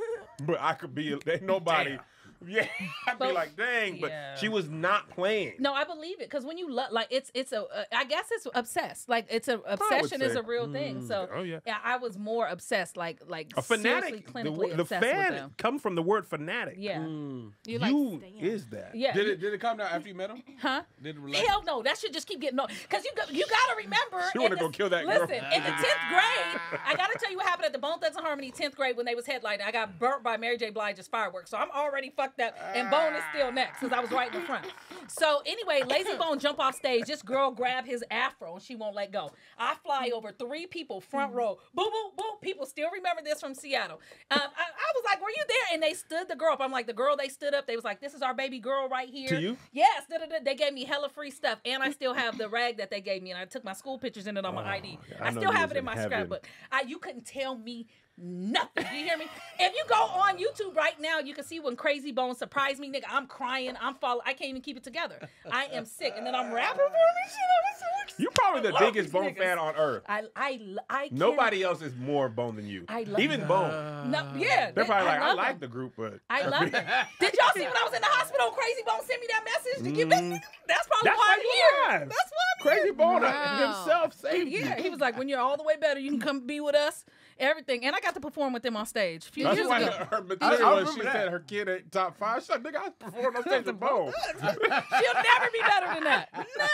but I could be. Ain't nobody. Damn. Yeah, I'd be But- like, dang, but yeah. she was not playing. No, I believe it because when you love, like it's a, I guess it's obsessed. Like it's a obsession is say. a real thing. So Oh, yeah. I was more obsessed, like A seriously fanatic. clinically The obsessed with fan them. come from the word fanatic. Yeah, You like You Stan. is that. yeah. Did it come down after you met him? Huh? Did it relate? Hell no, that should just keep getting on. Because you got to remember. She in wanna the- go kill that girl. Listen, in the 10th grade, I got to tell you what happened at the Bone Thugs and Harmony 10th grade when they was headlining. I got burnt by Mary J. Blige's fireworks. So I'm already fucked up. And Bone is still next because I was right in the front. So anyway, Lazy Bone jump off stage. This girl grab his afro and she won't let go. I fly over 3 people front row. Boo, boo, boo. People still remember this from Seattle. I was like, were you there? And they stood the girl up. I'm like, the girl they stood up. They was like, this is our baby girl right here. To you? Yes. They gave me hella free stuff. And I still have the rag that they gave me. And I took my school pictures in it on my ID. I I know still you have was it in in my heaven. scrapbook. You couldn't tell me nothing. Do you hear me? If you go on YouTube right now, you can see when Crazy Bone surprised me, nigga. I'm crying. I'm falling. I can't even keep it together. I am sick. And then I'm rapping for me. Shit, I was so excited. You probably the I love biggest these Bone niggas. fan on earth. I can't- Nobody else is more Bone than you. I love Even them. Bone. No, yeah. They're probably like, I love like them. the group, but I love it. Did y'all see when I was in the hospital? Crazy Bone sent me that message. Did you? That's probably That's why why I'm you here. alive. That's why I'm Crazy here. Bone Wow. himself saved Yeah, you. he was like, when you're all the way better, you can come be with us. Everything, and I got to perform with them on stage. A few That's years why ago. her I material was she remember that. said her kid ain't top 5. She's like, nigga, I performed on stage with Bone. She'll never be better than that.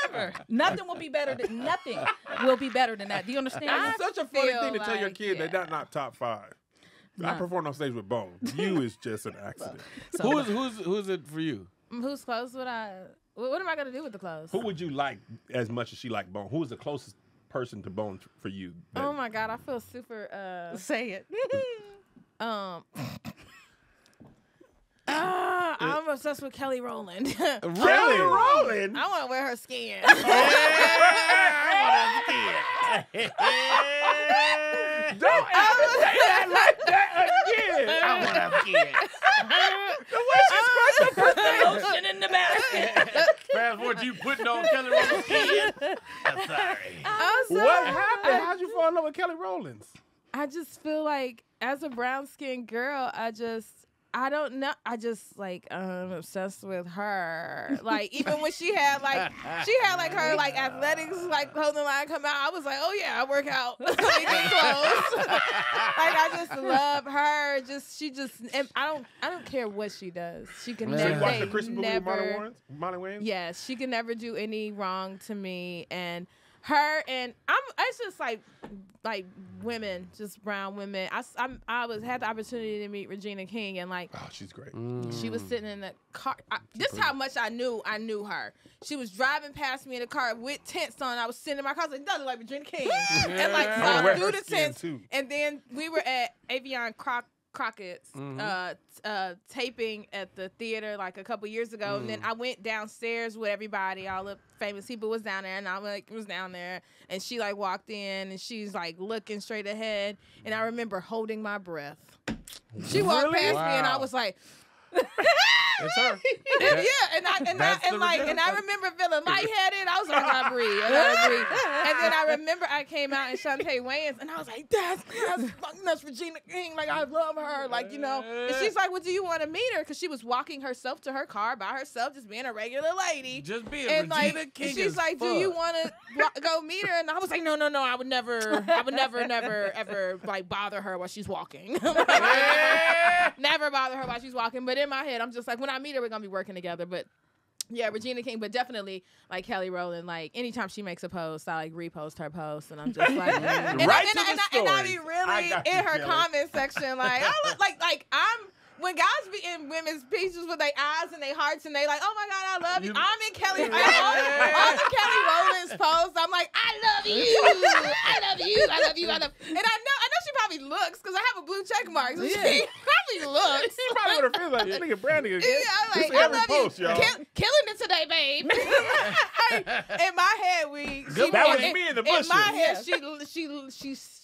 Never. Nothing will be better than nothing will be better than that. Do you understand? It's such a funny feel thing to tell your like, kid yeah. they're not top 5. I Nah. performed on stage with Bone. You is just an accident. So- Who's it for you? Whose clothes would I? What am I gonna do with the clothes? Who would you like as much as she liked Bone? Who is the closest person to Bone for you? that- Oh my God, I feel super. Say it. I'm obsessed with Kelly Rowland. Kelly Rowland. I want to wear her skin. Don't ever say that like that again. I want to get. The way she scratched up her Lotion in the basket. Fast forward, you putting on Kelly Rowland's skin. I'm sorry. What happened? How'd you fall in love with Kelly Rowland? I just feel like as a brown skinned girl, I don't know. I just like I'm obsessed with her. Like even when she had like her like athletics like clothing line come out, I was like, oh yeah, I work out. Let me get clothes. Like I just love her. And I don't care what she does. She can So So you never. watched the they Christmas movie with never. Molly Wayans? Yes, she can never do any wrong to me. And her and it's just like women, just brown women. Had the opportunity to meet Regina King, and like Oh, she's great. she was sitting in the car. This is how much I knew her. She was driving past me in the car with tents on. I was sitting in my car. I was like, "That look like Regina King." And like I wanna so wear through her the skin, tents, too. and then we were at Avion Crockett's taping at the theater like a couple years ago, and then I went downstairs with everybody. All the famous people was down there, and I was down there, and she like walked in, and she's like looking straight ahead, and I remember holding my breath. She walked past me, and I was like. It's her. And I remember feeling lightheaded. I was like, I gotta breathe. And then I remember I came out and Shantae Wayans, and I was like, that's Regina King. Like I love her. Like you know. And she's like, well, do you want to meet her? Because she was walking herself to her car by herself, just being a regular lady. Just being And Regina like, King. she's is like, fun. do you want to go meet her? And I was like, no, I would never, ever like bother her while she's walking. Never bother her while she's walking. But in my head, I'm just like, when I meet her, we're gonna be working together. But yeah, Regina King, but definitely like Kelly Rowland. Like anytime she makes a post, I like repost her post, and I'm just like, and I be really in her comment section, like I look like I'm. When guys be in women's pictures with their eyes and their hearts and they like, oh my God, I love you. I'm in Kelly, all the Kelly Rowland's posts. I'm like, I love you. And I know she probably looks because I have a blue check mark. So Yeah. she probably looks. She probably would have felt like this nigga Brandy. Yeah, This like, is I every love post, you. y'all. Killing it today, babe. In my head, That was me in the bushes. In my head,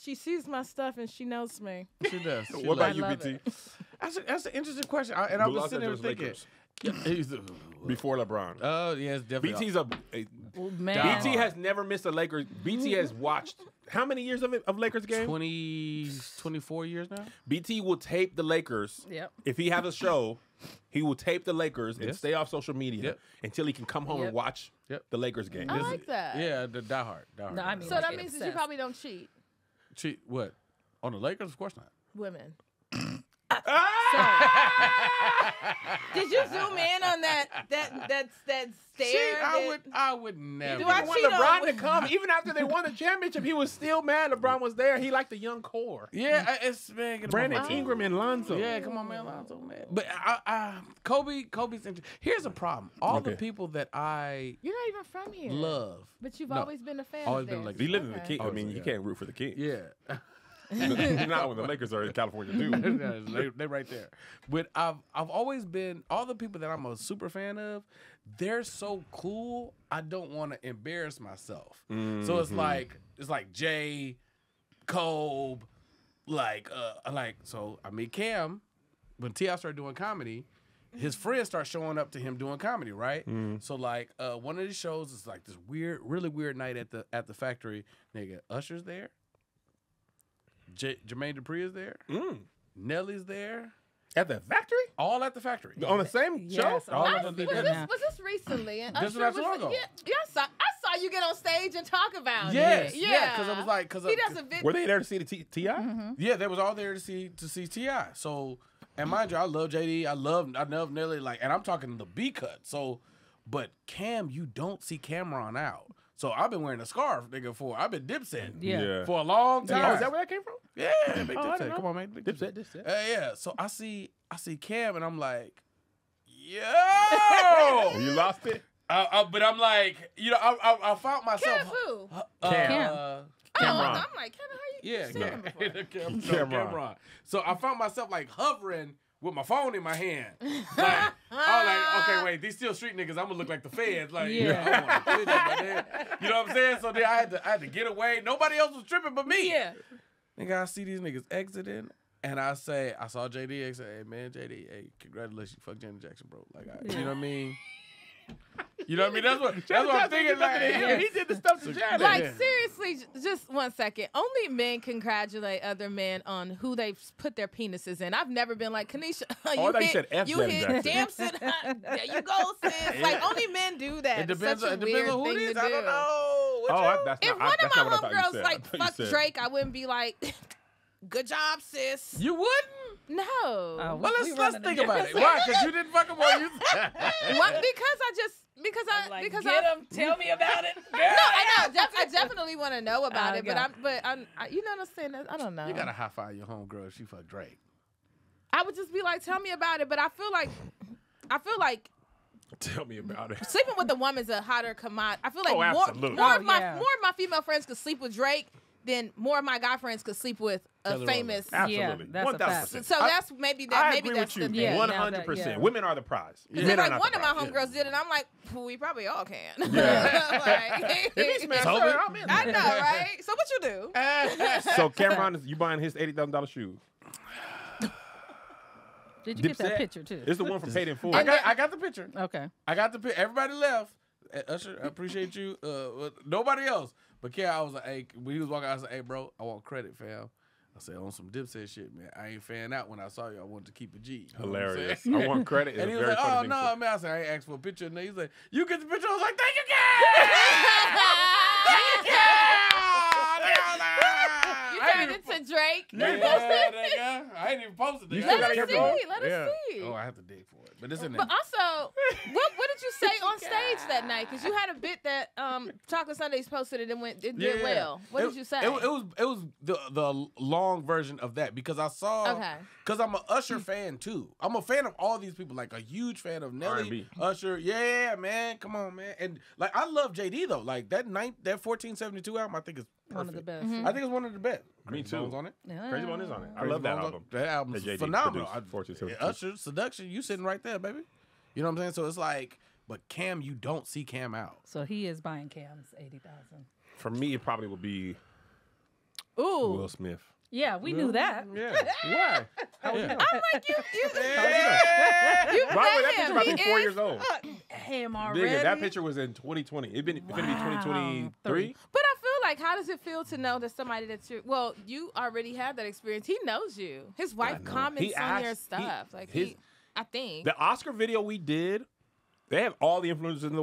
she sees my stuff and she knows me. She does. She What about loves you, love BT? it. That's an interesting question. And I The was Los sitting there Angeles thinking. Lakers. Yeah, he's Before LeBron. oh, yes, definitely. BT's Man. BT has never missed a Lakers. BT has watched how many years of Lakers game? 24 years now. BT will tape the Lakers. Yep. If he has a show, he will tape the Lakers and Yes. stay off social media Yep. until he can come home Yep. and watch Yep. the Lakers game. I like that. Yeah, the diehard. No, I mean, So like, that means that you obsessed. probably don't cheat. Cheat what? On the Lakers? Of course not. Women. Ah! Did you zoom in on that stare? Cheat? that- I would never. Do I Even when cheat on- LeBron to come, even after they won the championship, he was still mad LeBron was there. He liked the young core. Yeah, it's man. get him Brandon off my- Ingram and Lonzo. Yeah, come on, man, Lonzo, man. But Kobe's interesting. Here's a problem. All the Okay. people that I You're not even from here. love. But you've No. always been a fan Always of been theirs. like- He lives in the Okay. King. I Oh, mean, you yeah. can't root for the King. Yeah. Not when the Lakers are in California too. they right there. But I've always been all the people that I'm a super fan of. They're so cool. I don't want to embarrass myself. So it's like Jay, Kobe, so I meet Cam when T.I. started doing comedy. His friends start showing up to him doing comedy, right? So one of the shows is like this really weird night at the factory. Nigga, Usher's there. Jermaine Dupri is there. Nelly's there. At the factory? All at the factory. On the same Yes, show? all All of of them them did did that. Was this recently? And This Usher was not too long ago. Yeah, I saw you get on stage and talk about Yes, it. yeah, because it was like, he does a video. Were they there to see the T.I.? yeah, they was all there to see T.I. So, and mind you, I love JD, I love Nelly, and I'm talking the B cut. So, but Cam, you don't see Cameron out. So I've been wearing a scarf, nigga, I've been dipsetting Yeah. for a long time. Oh, is that where that came from? Yeah, big Oh, I Dipset. didn't know. Come on, man. Big Dipset, Dipset. Yeah. So I see Cam, and I'm like, yo. You lost it? But I'm like, I found myself. Kev who? Cam. I'm like, Kevin, how you? Yeah, seen him before? Cameron. So I found myself like hovering with my phone in my hand. Like, I was like, okay, wait, these still street niggas. I'm gonna look like the feds. Like, Yeah. I wanna you know what I'm saying? So then I had to get away. Nobody else was tripping but me. Yeah. Nigga, I see these niggas exiting, and I saw JD exit. Hey man, JD, hey, congratulations, fuck Janet Jackson, bro. Like, you know what I mean? You know what I mean? That's what I'm thinking. Like, He did the stuff to Janet. Like, seriously, just 1 second. Only men congratulate other men on who they've put their penises in. I've never been like, Kanisha, I thought you said F. you Janet hit Jackson. Damson. There you go, sis. Like, only men do that. It depends It's such on a weird who thing it is. to do. I don't know. What Oh, you- that's If not, one that's of not my what I thought you homegirls said. like I thought you fuck said- Drake, I wouldn't be like, good job, sis. You wouldn't? No. Oh, Well, We let's running think a about it. different- Why? Because you didn't fuck him while you. What? Because Get him. Tell me about it. Girl. No, I know. I definitely want to know about it, Okay. you know what I'm saying? I don't know. You gotta high five your homegirl if she fuck Drake. I would just be like, tell me about it. But I feel like Tell me about it. sleeping with a woman's a hotter commodity. I feel like Oh, absolutely. more Oh, of my yeah. female friends could sleep with Drake than more of my guy friends could sleep with a Taylor famous. Absolutely. that's a fact. 1000%. So that's maybe I maybe agree that's with you. the Yeah, thing. now 100%. that- yeah. Women are the prize. Because Men are like not one the of my prize. homegirls did it, I'm like, we probably all can. Yeah. Like, If he smashed Told her, me. I'm in I there. know, right? So what you do? So Cameron, you buying his $80,000 shoes? Did you get that Dipset? picture too? It's the one from Paid in Full. I got the picture. Okay. I got the picture. Everybody left. Usher, I appreciate you. Nobody else. But yeah, I was like, hey, when he was walking, I said, hey, bro, I want credit, fam. I said, on some Dipset shit, man. I ain't fan out when I saw you. I wanted to keep a G. You know what I'm Hilarious. saying? I want credit. It's And a he was very like, funny oh, thing no, to say. man. I said, I ain't asked for a picture. And he's like, you get the picture? I was like, thank you, Cam. Thank you, Cam. You turned into Drake. Yeah, nigga. I ain't even posted it. You still Let gotta us get going? see. Let us see. Oh, I have to dig for it. But it's in there. But also, what did you say on stage that night? Because you had a bit that Chocolate Sundays posted it and it did well. What did you say? It was the long version of that because I saw. Okay. Because I'm an Usher fan too. I'm a fan of all these people. Like a huge fan of Nelly, R&B. Usher. Yeah, man. Come on, man. And like I love JD though. Like that 1472 album, I think is One of the best. I think it's one of the best. Me Crazy too. Bones on it. Crazy Bone is on it. I Crazy love that Bones album. That album's That JD phenomenal. produced, 42. Usher, Seduction, you sitting right there, baby. You know what I'm saying? So it's like, but Cam, you don't see Cam out. So he is buying Cam's 80,000. For me, it probably would be Ooh. Will Smith. Yeah, we knew that. Yeah. Why? How Yeah. I'm like, you By the way, met that him. picture might He be 4 is- years old. Him already. Nigga, that picture was in 2020. It's been 2023. But I feel like, how does it feel to know that somebody that you already had that experience. He knows you. His wife know. comments He on your asked- stuff. I think. The Oscar video we did, they have all the influencers in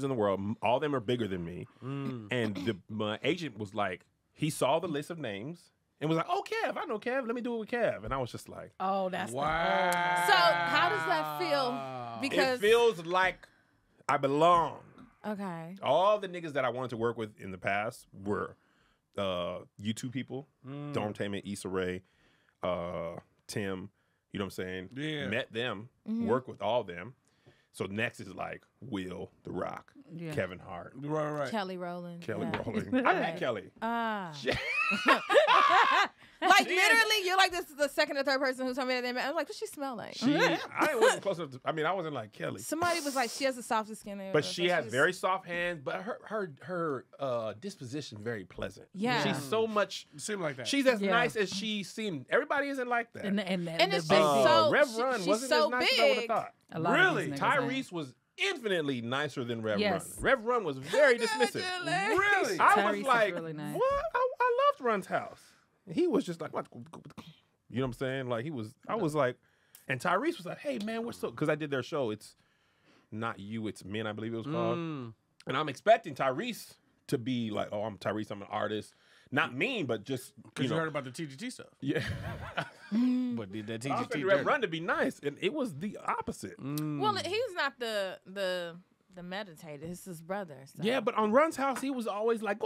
the world. All of them are bigger than me. And my agent was like, he saw the list of names and was like, "Oh, Kev, I know Kev. Let me do it with Kev." And I was just like, Oh, that's Wow. So how does that feel? Because it feels like I belong. okay. All the niggas that I wanted to work with in the past were YouTube people, Dormtainment, Issa Rae, Tim. You know what I'm saying? Yeah. Met them, worked with all them. So next is like Will, The Rock, Yeah. Kevin Hart, Right. Kelly Rowland. Kelly yeah. Rowland. I met Kelly. Like literally, you're like this is the second or third person who told me that they met. I'm like, what she smell like? I wasn't close enough to, I wasn't like Kelly. Somebody was like, she has the softest skin. But she has very soft hands, but her disposition very pleasant. Yeah. She's so much. Seem like that. She's as Yeah. nice as she seemed. Everybody isn't like that. And it's the just baby. so- Rev Run she's wasn't so as nice as I would have big. thought. A lot of Really? these niggas ain't. Tyrese was infinitely nicer than Rev Yes. Run. Rev Run was very dismissive. Really? I Tyrese was is like, really nice. what? I loved Run's house. He was just like, what? You know what I'm saying? Like I was like, and Tyrese was like, hey man, we're so, because I did their show. It's Not You, It's Men, I believe it was called. And I'm expecting Tyrese to be like, oh, I'm Tyrese, I'm an artist. Not mean, but just, Because you heard about the TGT stuff. yeah. But did that I was TGT expecting Rev Run to be nice, and it was the opposite. Well, he's not the meditator. It's his brother. So. Yeah, but on Run's house, he was always like,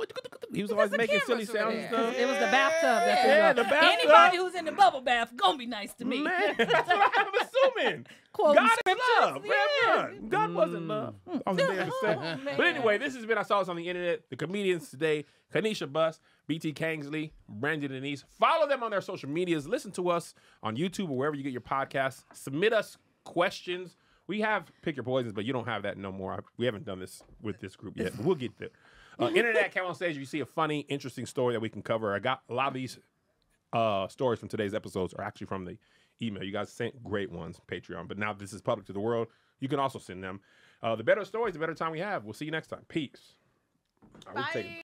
he was always the making silly cameras were sounds and there. stuff. It was the bathtub. That's what Yeah, it the was. bathtub. Anybody who's in the bubble bath gonna be nice to me. Man, that's what I'm assuming. Quoting God is scriptures. love. Rev Run. God wasn't love. On the day of the set. man. But anyway, this has been I Saw This on the Internet. The comedians today, Kanisha Buss, BT Kingsley, Brandon Denise. Follow them on their social medias. Listen to us on YouTube or wherever you get your podcasts. Submit us questions. We have Pick Your Poisons, but you don't have that no more. We haven't done this with this group yet, but we'll get there. Internet Came on Stage. You see a funny, interesting story that we can cover. I got a lot of these stories from today's episodes are actually from the email. You guys sent great ones, Patreon, but now this is public to the world. You can also send them. The better stories, the better time we have. We'll see you next time. Peace. Are we Bye. taking